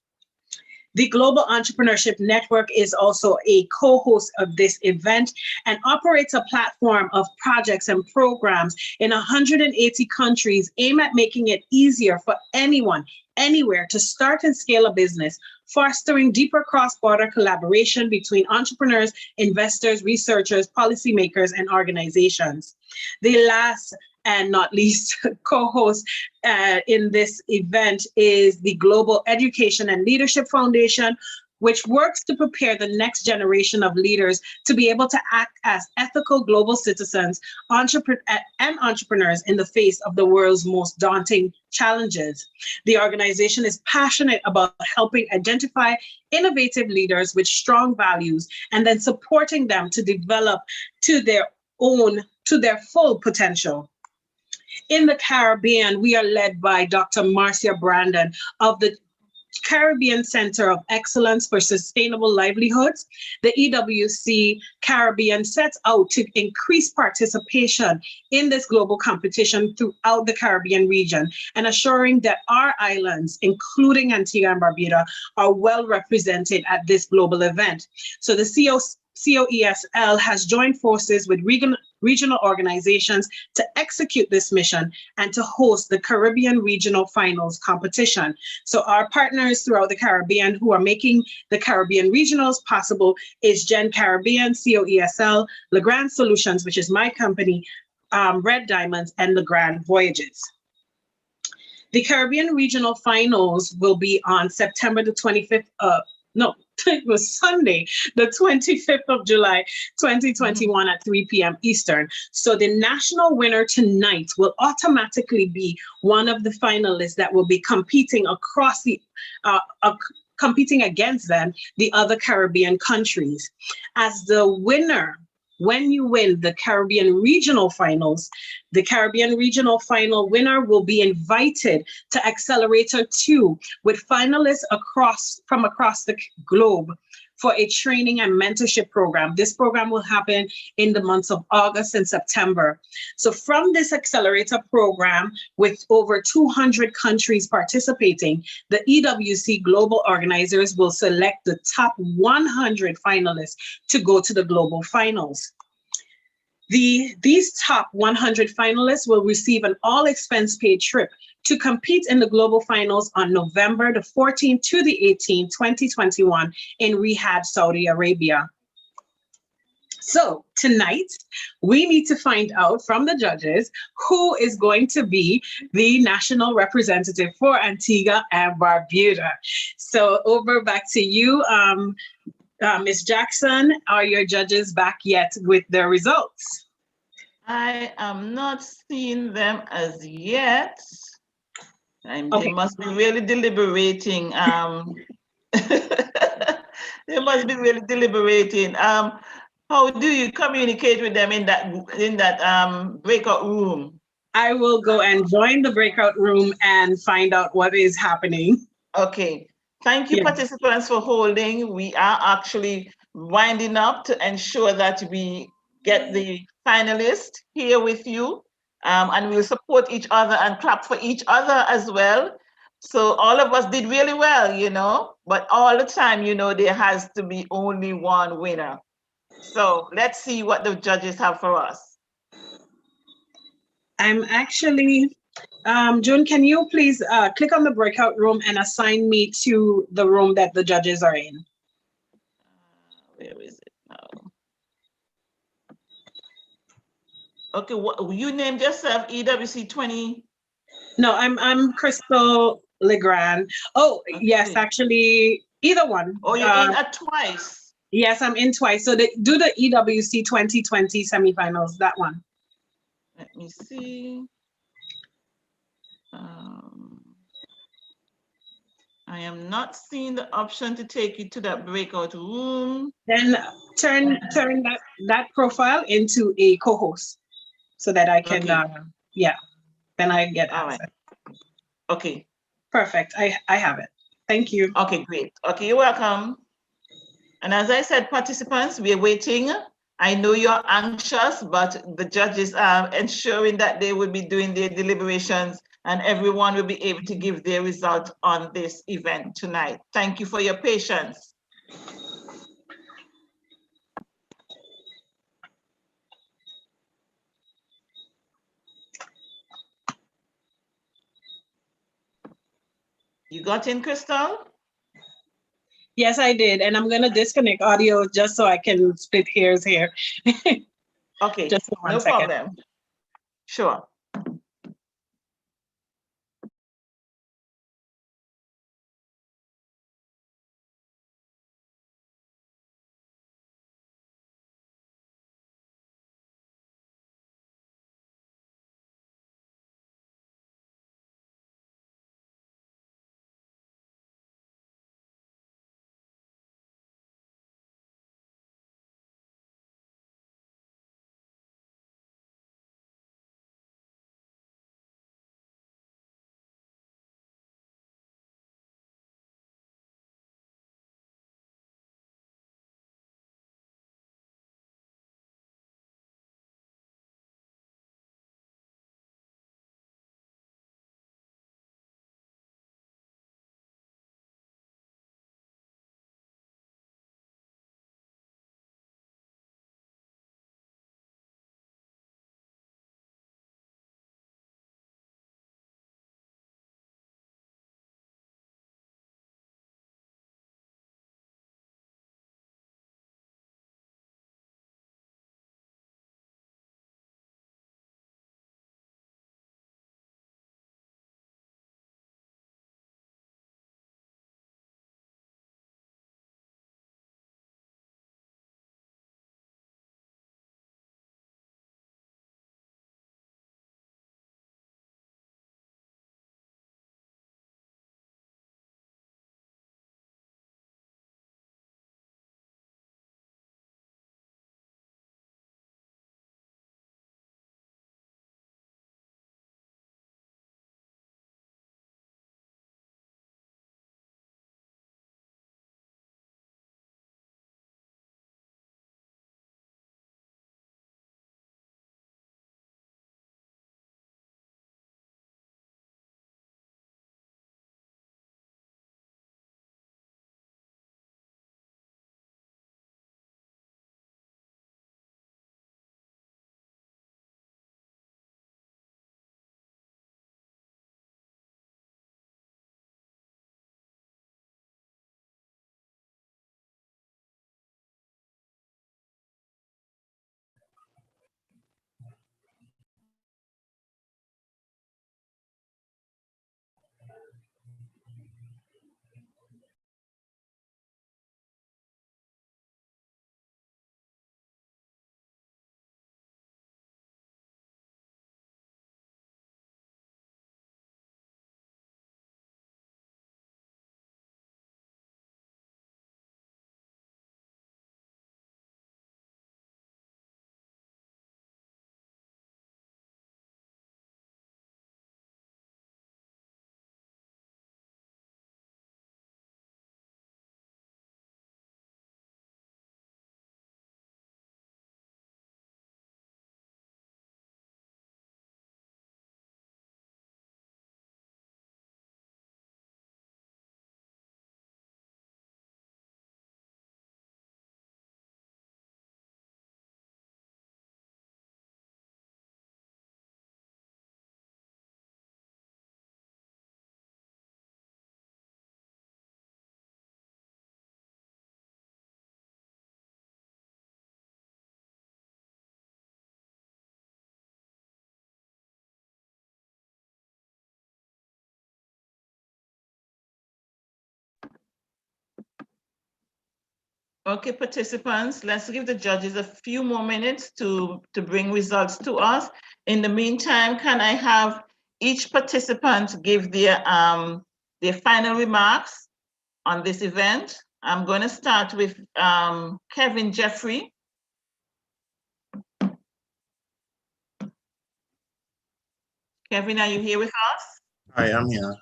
The Global Entrepreneurship Network is also a co-host of this event and operates a platform of projects and programs in 180 countries aimed at making it easier for anyone, anywhere to start and scale a business, fostering deeper cross-border collaboration between entrepreneurs, investors, researchers, policymakers, and organizations. The last and not least co-host in this event is the Global Education and Leadership Foundation, which works to prepare the next generation of leaders to be able to act as ethical global citizens and entrepreneurs in the face of the world's most daunting challenges. The organization is passionate about helping identify innovative leaders with strong values and then supporting them to develop to their full potential. In the Caribbean, we are led by Dr. Marcia Brandon of the Caribbean Center of Excellence for Sustainable Livelihoods. The EWC Caribbean sets out to increase participation in this global competition throughout the Caribbean region and assuring that our islands, including Antigua and Barbuda, are well represented at this global event. So the COESL has joined forces with regional organizations to execute this mission and to host the Caribbean Regional Finals competition. So our partners throughout the Caribbean who are making the Caribbean Regionals possible is Gen Caribbean, COESL, LeGrand Solutions, which is my company, Red Diamonds, and LeGrand Voyages. The Caribbean Regional Finals will be on September the 25th, it was Sunday, the 25th of July, 2021 at 3 p.m. Eastern. So the national winner tonight will automatically be one of the finalists that will be competing across competing against them, the other Caribbean countries. As the winner, when you win the Caribbean Regional Finals, the Caribbean Regional Final winner will be invited to Accelerator 2 with finalists from across the globe for a training and mentorship program. This program will happen in the months of August and September. So from this Accelerator program, with over 200 countries participating, the EWC global organizers will select the top 100 finalists to go to the global finals. These top 100 finalists will receive an all-expense-paid trip to compete in the global finals on November the 14th to the 18th, 2021 in Riyadh, Saudi Arabia. So tonight, we need to find out from the judges who is going to be the national representative for Antigua and Barbuda. So over back to you, Ms. Jackson. Are your judges back yet with their results? I am not seeing them as yet. Okay. They must be really deliberating. They must be really deliberating. How do you communicate with them in that breakout room? I will go and join the breakout room and find out what is happening. Okay. Thank you, participants, for holding. We are actually winding up to ensure that we get the finalists here with you, and we'll support each other and clap for each other as well. So all of us did really well, but all the time, there has to be only one winner. So let's see what the judges have for us. I'm actually, June, can you please click on the breakout room and assign me to the room that the judges are in? Where is it now? Okay, you named yourself EWC 20? No, I'm Crystal Legrand. Oh, okay. Yes, actually, either one. Oh, you're in at twice. Yes, I'm in twice. So do the EWC 2020 semifinals, that one. Let me see. I am not seeing the option to take you to that breakout room. Then turn that profile into a co-host so that I can, then I get access. Right. Okay. Perfect. I have it. Thank you. Okay, great. Okay, you're welcome. And as I said, participants, we are waiting. I know you're anxious, but the judges are ensuring that they will be doing their deliberations and everyone will be able to give their result on this event tonight. Thank you for your patience. You got in, Crystal? Yes, I did. And I'm going to disconnect audio just so I can split hairs here. Okay, just for no second. problem. Sure. Okay, participants, let's give the judges a few more minutes to bring results to us. In the meantime, can I have each participant give their final remarks on this event? I'm going to start with Kevin Jeffrey. Kevin, are you here with us? Hi, I'm here.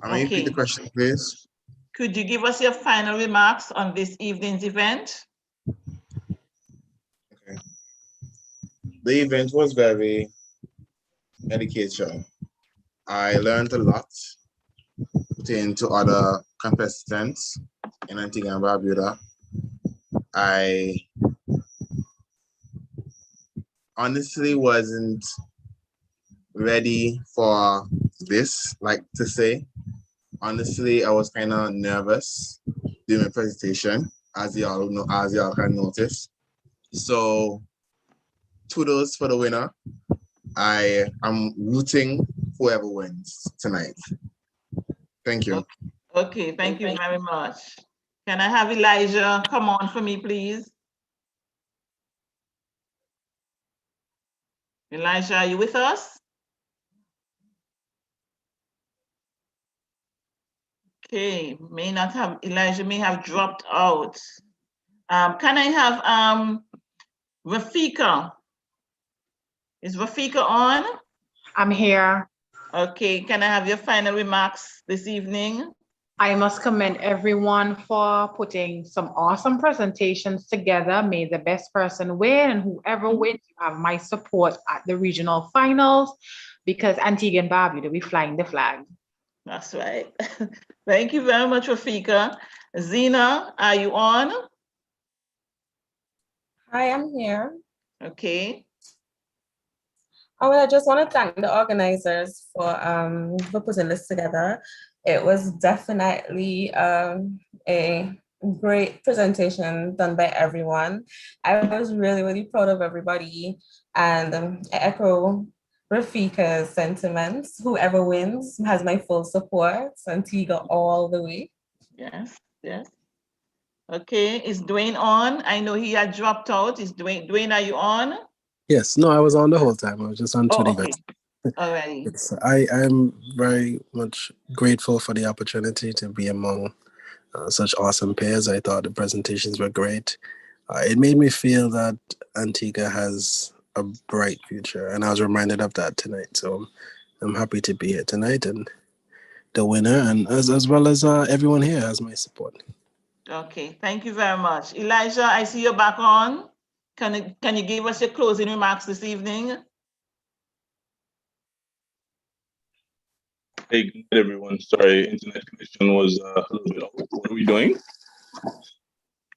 May you repeat the question, please? Could you give us your final remarks on this evening's event? Okay. The event was very educational. I learned a lot pertaining to other contestants in Antigua and Barbuda. I honestly wasn't ready for this, like to say. Honestly, I was kind of nervous doing my presentation, as y'all know, as y'all can notice. So, kudos for the winner. I am rooting whoever wins tonight. Thank you. Okay, thank you very much. Can I have Elijah come on for me, please? Elijah, are you with us? Okay, Elijah may have dropped out. Can I have Rafika? Is Rafika on? I'm here. Okay, can I have your final remarks this evening? I must commend everyone for putting some awesome presentations together. May the best person win, and whoever wins, you have my support at the regional finals, because Antigua and Barbuda will be flying the flag. That's right. Thank you very much, Rafika. Zena, are you on? Hi, I'm here. Okay. I just want to thank the organizers for putting this together. It was definitely a great presentation done by everyone. I was really, really proud of everybody, and I echo Rafika's sentiments. Whoever wins has my full support. Antigua all the way. Yes, yes. Okay, is Dwayne on? I know he had dropped out. Is Dwayne, are you on? Yes, no, I was on the whole time. I was just on Oh, Twitter. okay. Alrighty. I'm very much grateful for the opportunity to be among such awesome peers. I thought the presentations were great. It made me feel that Antigua has a bright future, and I was reminded of that tonight. So I'm happy to be here tonight, and the winner, and as well as everyone here has my support. Okay, thank you very much. Elijah, I see you're back on. Can you give us your closing remarks this evening? Hey, good night, everyone. Sorry, internet connection was a little bit off. What are we doing?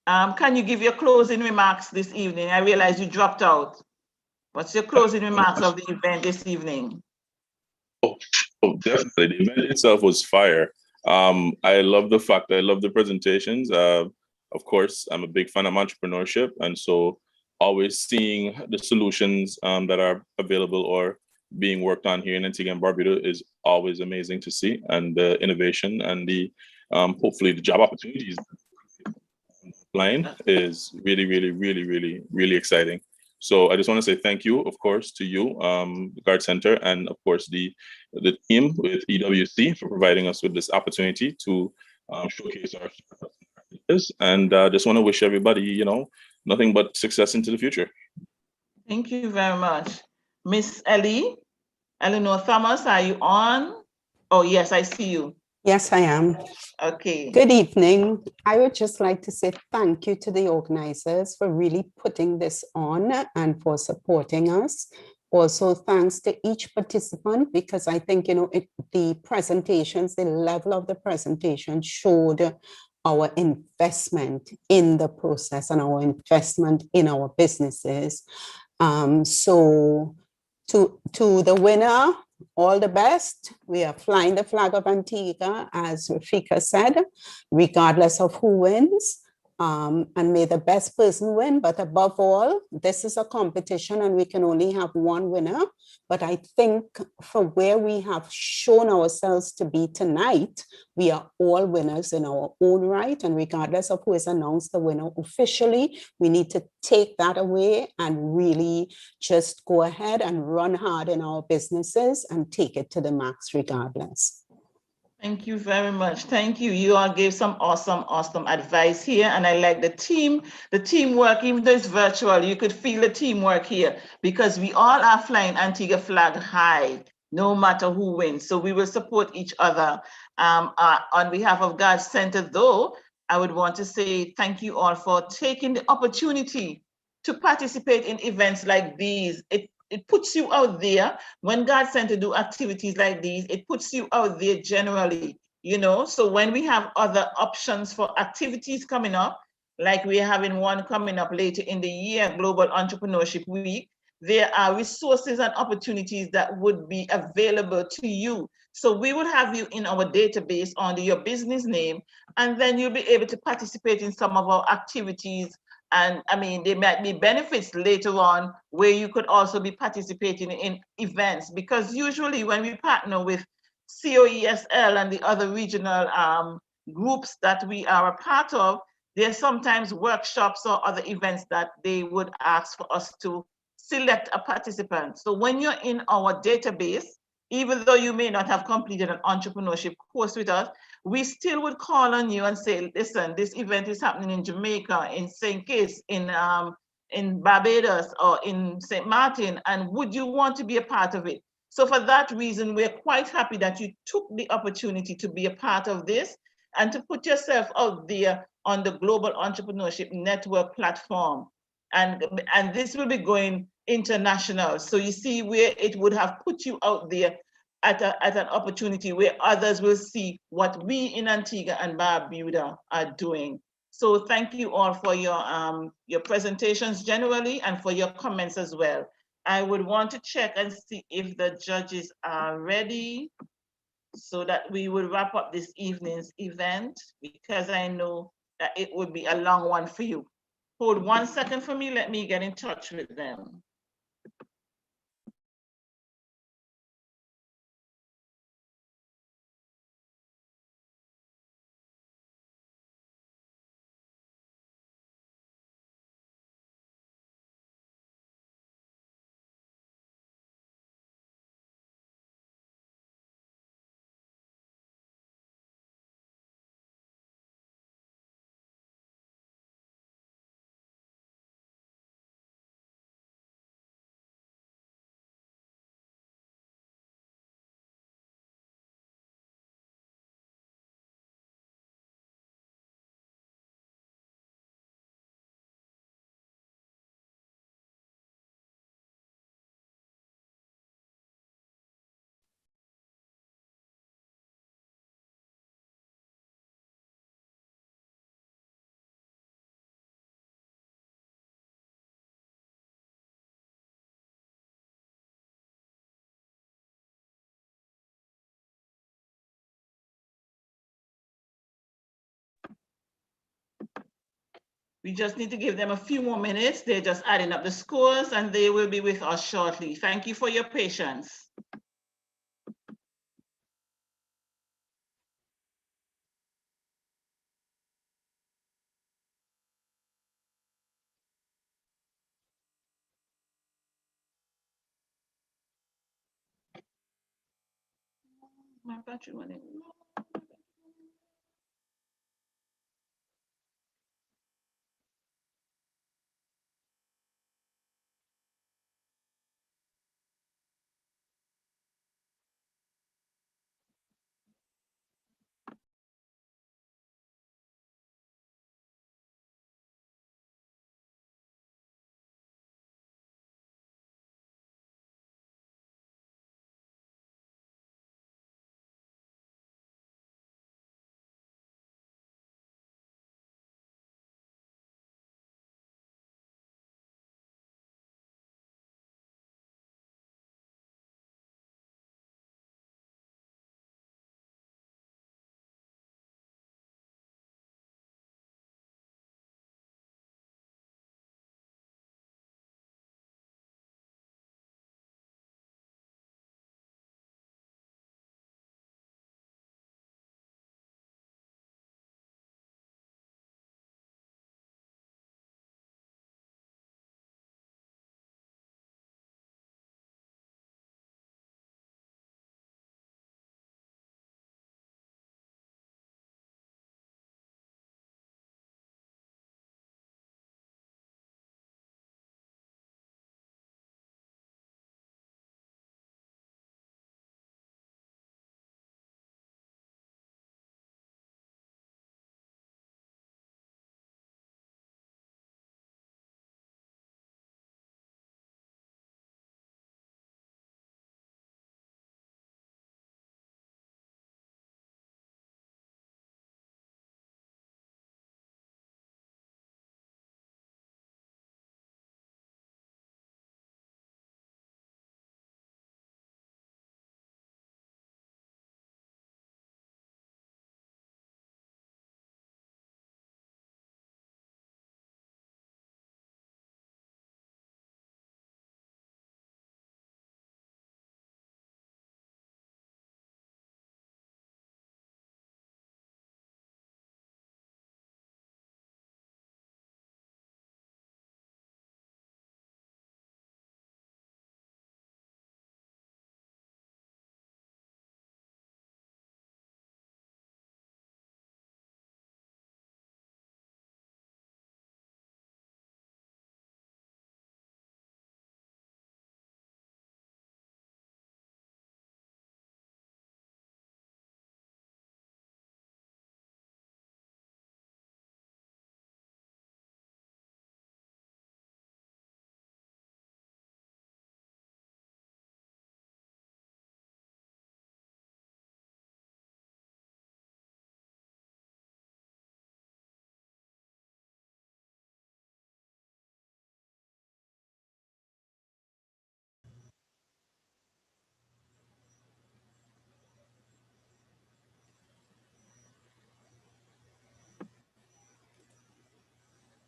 Can you give your closing remarks this evening? I realize you dropped out. What's your closing remarks of the event this evening? Oh, definitely. The event itself was fire. I love the fact that I love the presentations. Of course, I'm a big fan of entrepreneurship, and so always seeing the solutions that are available or being worked on here in Antigua and Barbuda is always amazing to see, and the innovation and the hopefully the job opportunities line is really, really, really, really, really exciting. So I just want to say thank you, of course, to you, the Guard Center, and of course the team with EWC for providing us with this opportunity to showcase our ideas. And just want to wish everybody, nothing but success into the future. Thank you very much. Miss Eleanor Thomas, are you on? Oh, yes, I see you. Yes, I am. Okay. Good evening. I would just like to say thank you to the organizers for really putting this on and for supporting us. Also, thanks to each participant, because I think, the presentations, the level of the presentation showed our investment in the process and our investment in our businesses. So to the winner, all the best. We are flying the flag of Antigua, as Rafika said, regardless of who wins. and may the best person win. But above all, this is a competition and we can only have one winner. But I think for where we have shown ourselves to be tonight, we are all winners in our own right. And regardless of who is announced the winner officially, we need to take that away and really just go ahead and run hard in our businesses and take it to the max regardless. Thank you very much. Thank you. You all gave some awesome advice here. And I like the teamwork, even though it's virtual, you could feel the teamwork here because we all are flying Antigua flag high, no matter who wins. So we will support each other. On behalf of God's Center, though, I would want to say thank you all for taking the opportunity to participate in events like these. It puts you out there. When God sent to do activities like these, it puts you out there generally, you know? So when we have other options for activities coming up, like we're having one coming up later in the year, Global Entrepreneurship Week, there are resources and opportunities that would be available to you. So we would have you in our database under your business name, and then you'll be able to participate in some of our activities. And I mean, there might be benefits later on where you could also be participating in events, because usually when we partner with COESL and the other regional groups that we are a part of, there's sometimes workshops or other events that they would ask for us to select a participant. So when you're in our database, even though you may not have completed an entrepreneurship course with us, we still would call on you and say, listen, this event is happening in Jamaica, in St. Kitts, in Barbados, or in St. Martin, and would you want to be a part of it? So for that reason, we're quite happy that you took the opportunity to be a part of this and to put yourself out there on the Global Entrepreneurship Network platform. And this will be going international. So you see where it would have put you out there at an opportunity where others will see what we in Antigua and Barbuda are doing. So thank you all for your presentations generally and for your comments as well. I would want to check and see if the judges are ready so that we will wrap up this evening's event, because I know that it would be a long one for you. Hold 1 second for me, let me get in touch with them. We just need to give them a few more minutes. They're just adding up the scores and they will be with us shortly. Thank you for your patience. My battery went in.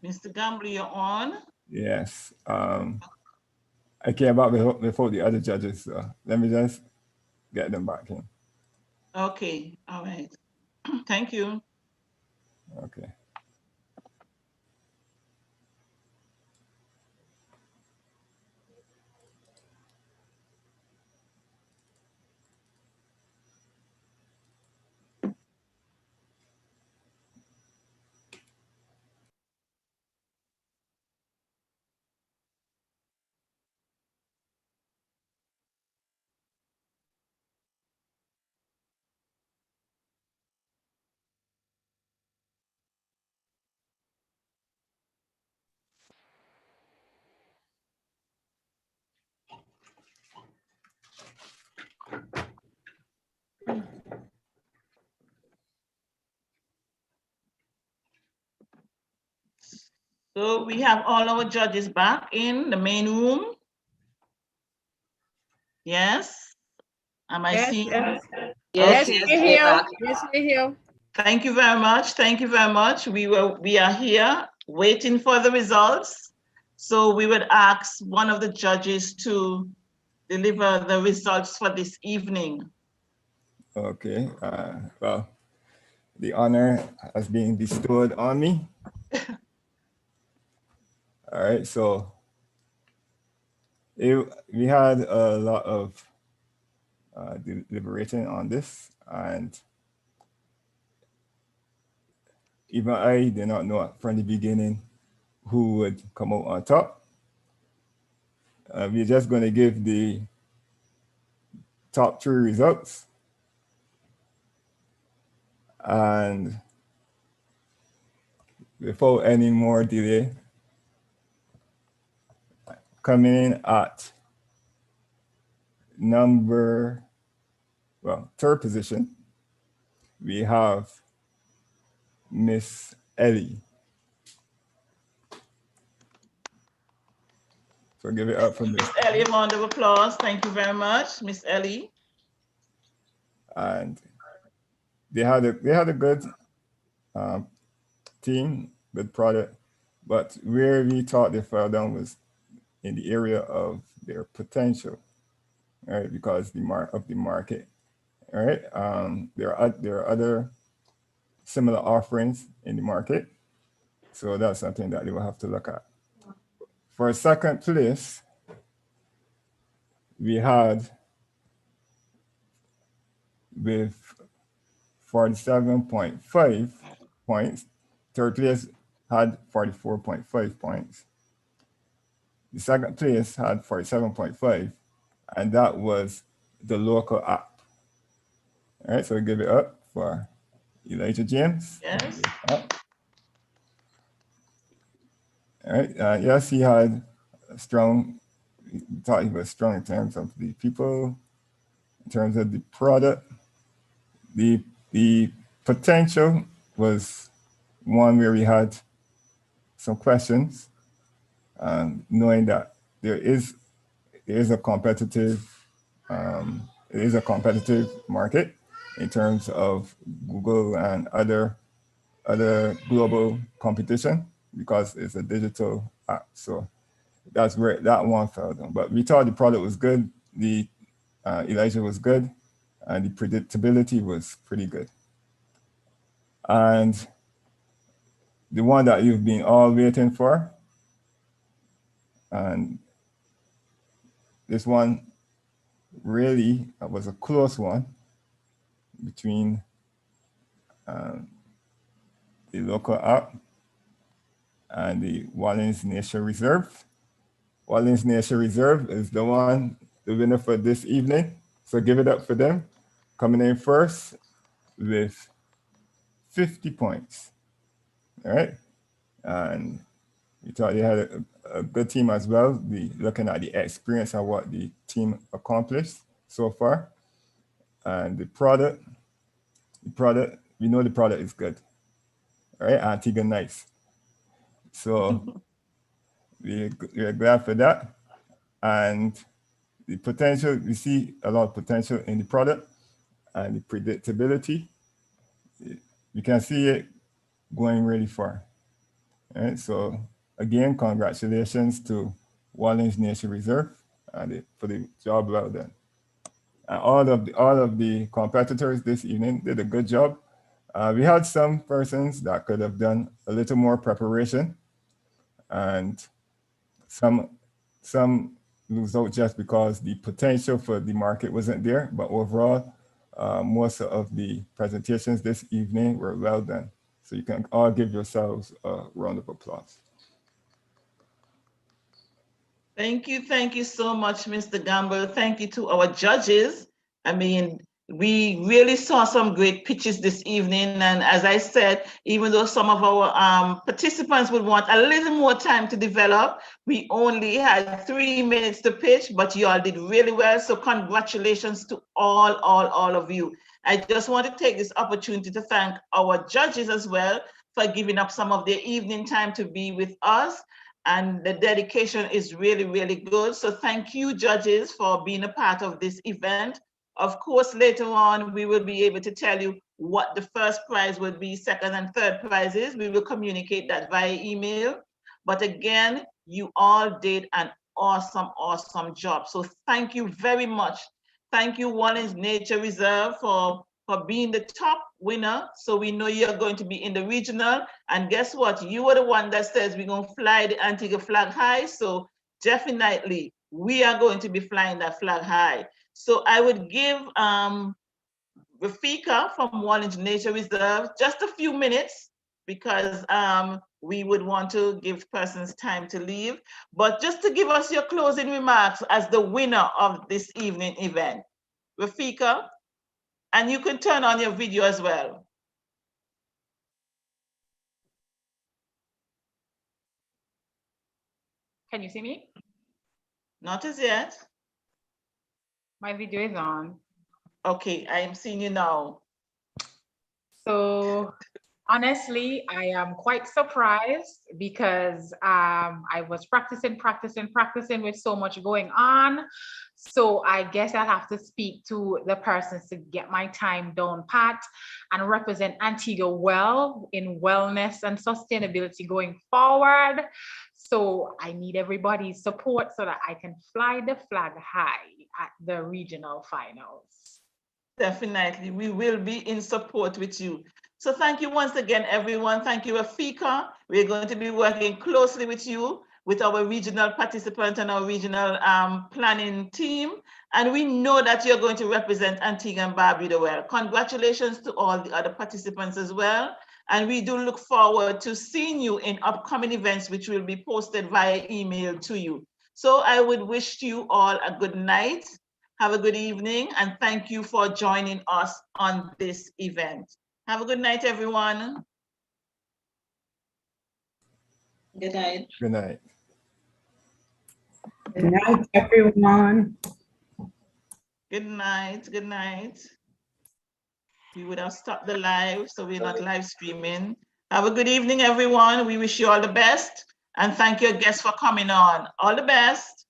Mr. Gamble, you're on. Yes. I came back before the other judges, so let me just get them back in. Okay, all right. Thank you. Okay. So we have all our judges back in the main room. Yes. Am I Yes, seeing? yes. Yes, Yes, Okay. yes, we're we're here. back. Yes, we're here. Thank you very much. Thank you very much. We are here waiting for the results. So we would ask one of the judges to deliver the results for this evening. Okay. Well, the honor has been bestowed on me. All right. So we had a lot of deliberating on this, and even I did not know from the beginning who would come out on top. We're just going to give the top 3 results. And without any more delay, coming in at third position, we have Miss Ellie. So give it up for Miss Ellie. A round of applause. Thank you very much, Miss Ellie. And they had a good team, good product, but where we thought they fell down was in the area of their potential, right? Because the market, all right? There are other similar offerings in the market, so that's something that they will have to look at. For second place, we had with 47.5 points. Third place had 44.5 points. The second place had 47.5, and that was the local app. All right, so we give it up for Elijah James. Yes. All right, yes, he had a strong, we thought he was strong in terms of the people, in terms of the product. The potential was one where we had some questions, knowing that there is a competitive market in terms of Google and other global competition, because it's a digital app. So that's where that one fell down. But we thought the product was good, the Elijah was good, and the predictability was pretty good. And the one that you've been all waiting for, and this one really was a close one between the local app and the Wallins Nature Reserve. Wallins Nature Reserve is the winner for this evening. So give it up for them. Coming in first with 50 points. All right. And we thought they had a good team as well. Looking at the experience of what the team accomplished so far. And the product, we know the product is good. All right, Antigua nice. So we're glad for that. And the potential, we see a lot of potential in the product and the predictability. You can see it going really far. Right? So again, congratulations to Wallings Nature Reserve for the job well done. And all of the competitors this evening did a good job. We had some persons that could have done a little more preparation, and some lose out just because the potential for the market wasn't there. But overall, most of the presentations this evening were well done. So you can all give yourselves a round of applause. Thank you so much, Mr. Gamble. Thank you to our judges. I mean, we really saw some great pitches this evening. And as I said, even though some of our participants would want a little more time to develop, we only had 3 minutes to pitch, but you all did really well. So congratulations to all of you. I just want to take this opportunity to thank our judges as well for giving up some of their evening time to be with us. And the dedication is really, really good. So thank you, judges, for being a part of this event. Of course, later on, we will be able to tell you what the first prize would be, second and third prizes. We will communicate that via email. But again, you all did an awesome job. So thank you very much. Thank you, Wallings Nature Reserve, for being the top winner. So we know you're going to be in the regional. And guess what? You were the one that says we're going to fly the Antigua flag high. So definitely, we are going to be flying that flag high. So I would give Rafika from Wallings Nature Reserve just a few minutes, because we would want to give persons time to leave. But just to give us your closing remarks as the winner of this evening event. Rafika, and you can turn on your video as well. Can you see me? Not as yet. My video is on. Okay, I am seeing you now. So honestly, I am quite surprised because I was practicing with so much going on. So I guess I'll have to speak to the persons to get my time down pat and represent Antigua well in wellness and sustainability going forward. So I need everybody's support so that I can fly the flag high at the regional finals. Definitely, we will be in support with you. So thank you once again, everyone. Thank you, Rafika. We're going to be working closely with you, with our regional participants and our regional planning team. And we know that you're going to represent Antigua and Barbuda well. Congratulations to all the other participants as well. And we do look forward to seeing you in upcoming events, which will be posted via email to you. So I would wish you all a good night. Have a good evening, and thank you for joining us on this event. Have a good night, everyone. Good night. Good night. Good night, everyone. Good night. Good night. We would have stopped the live, so we're not live streaming. Have a good evening, everyone. We wish you all the best, and thank your guests for coming on. All the best.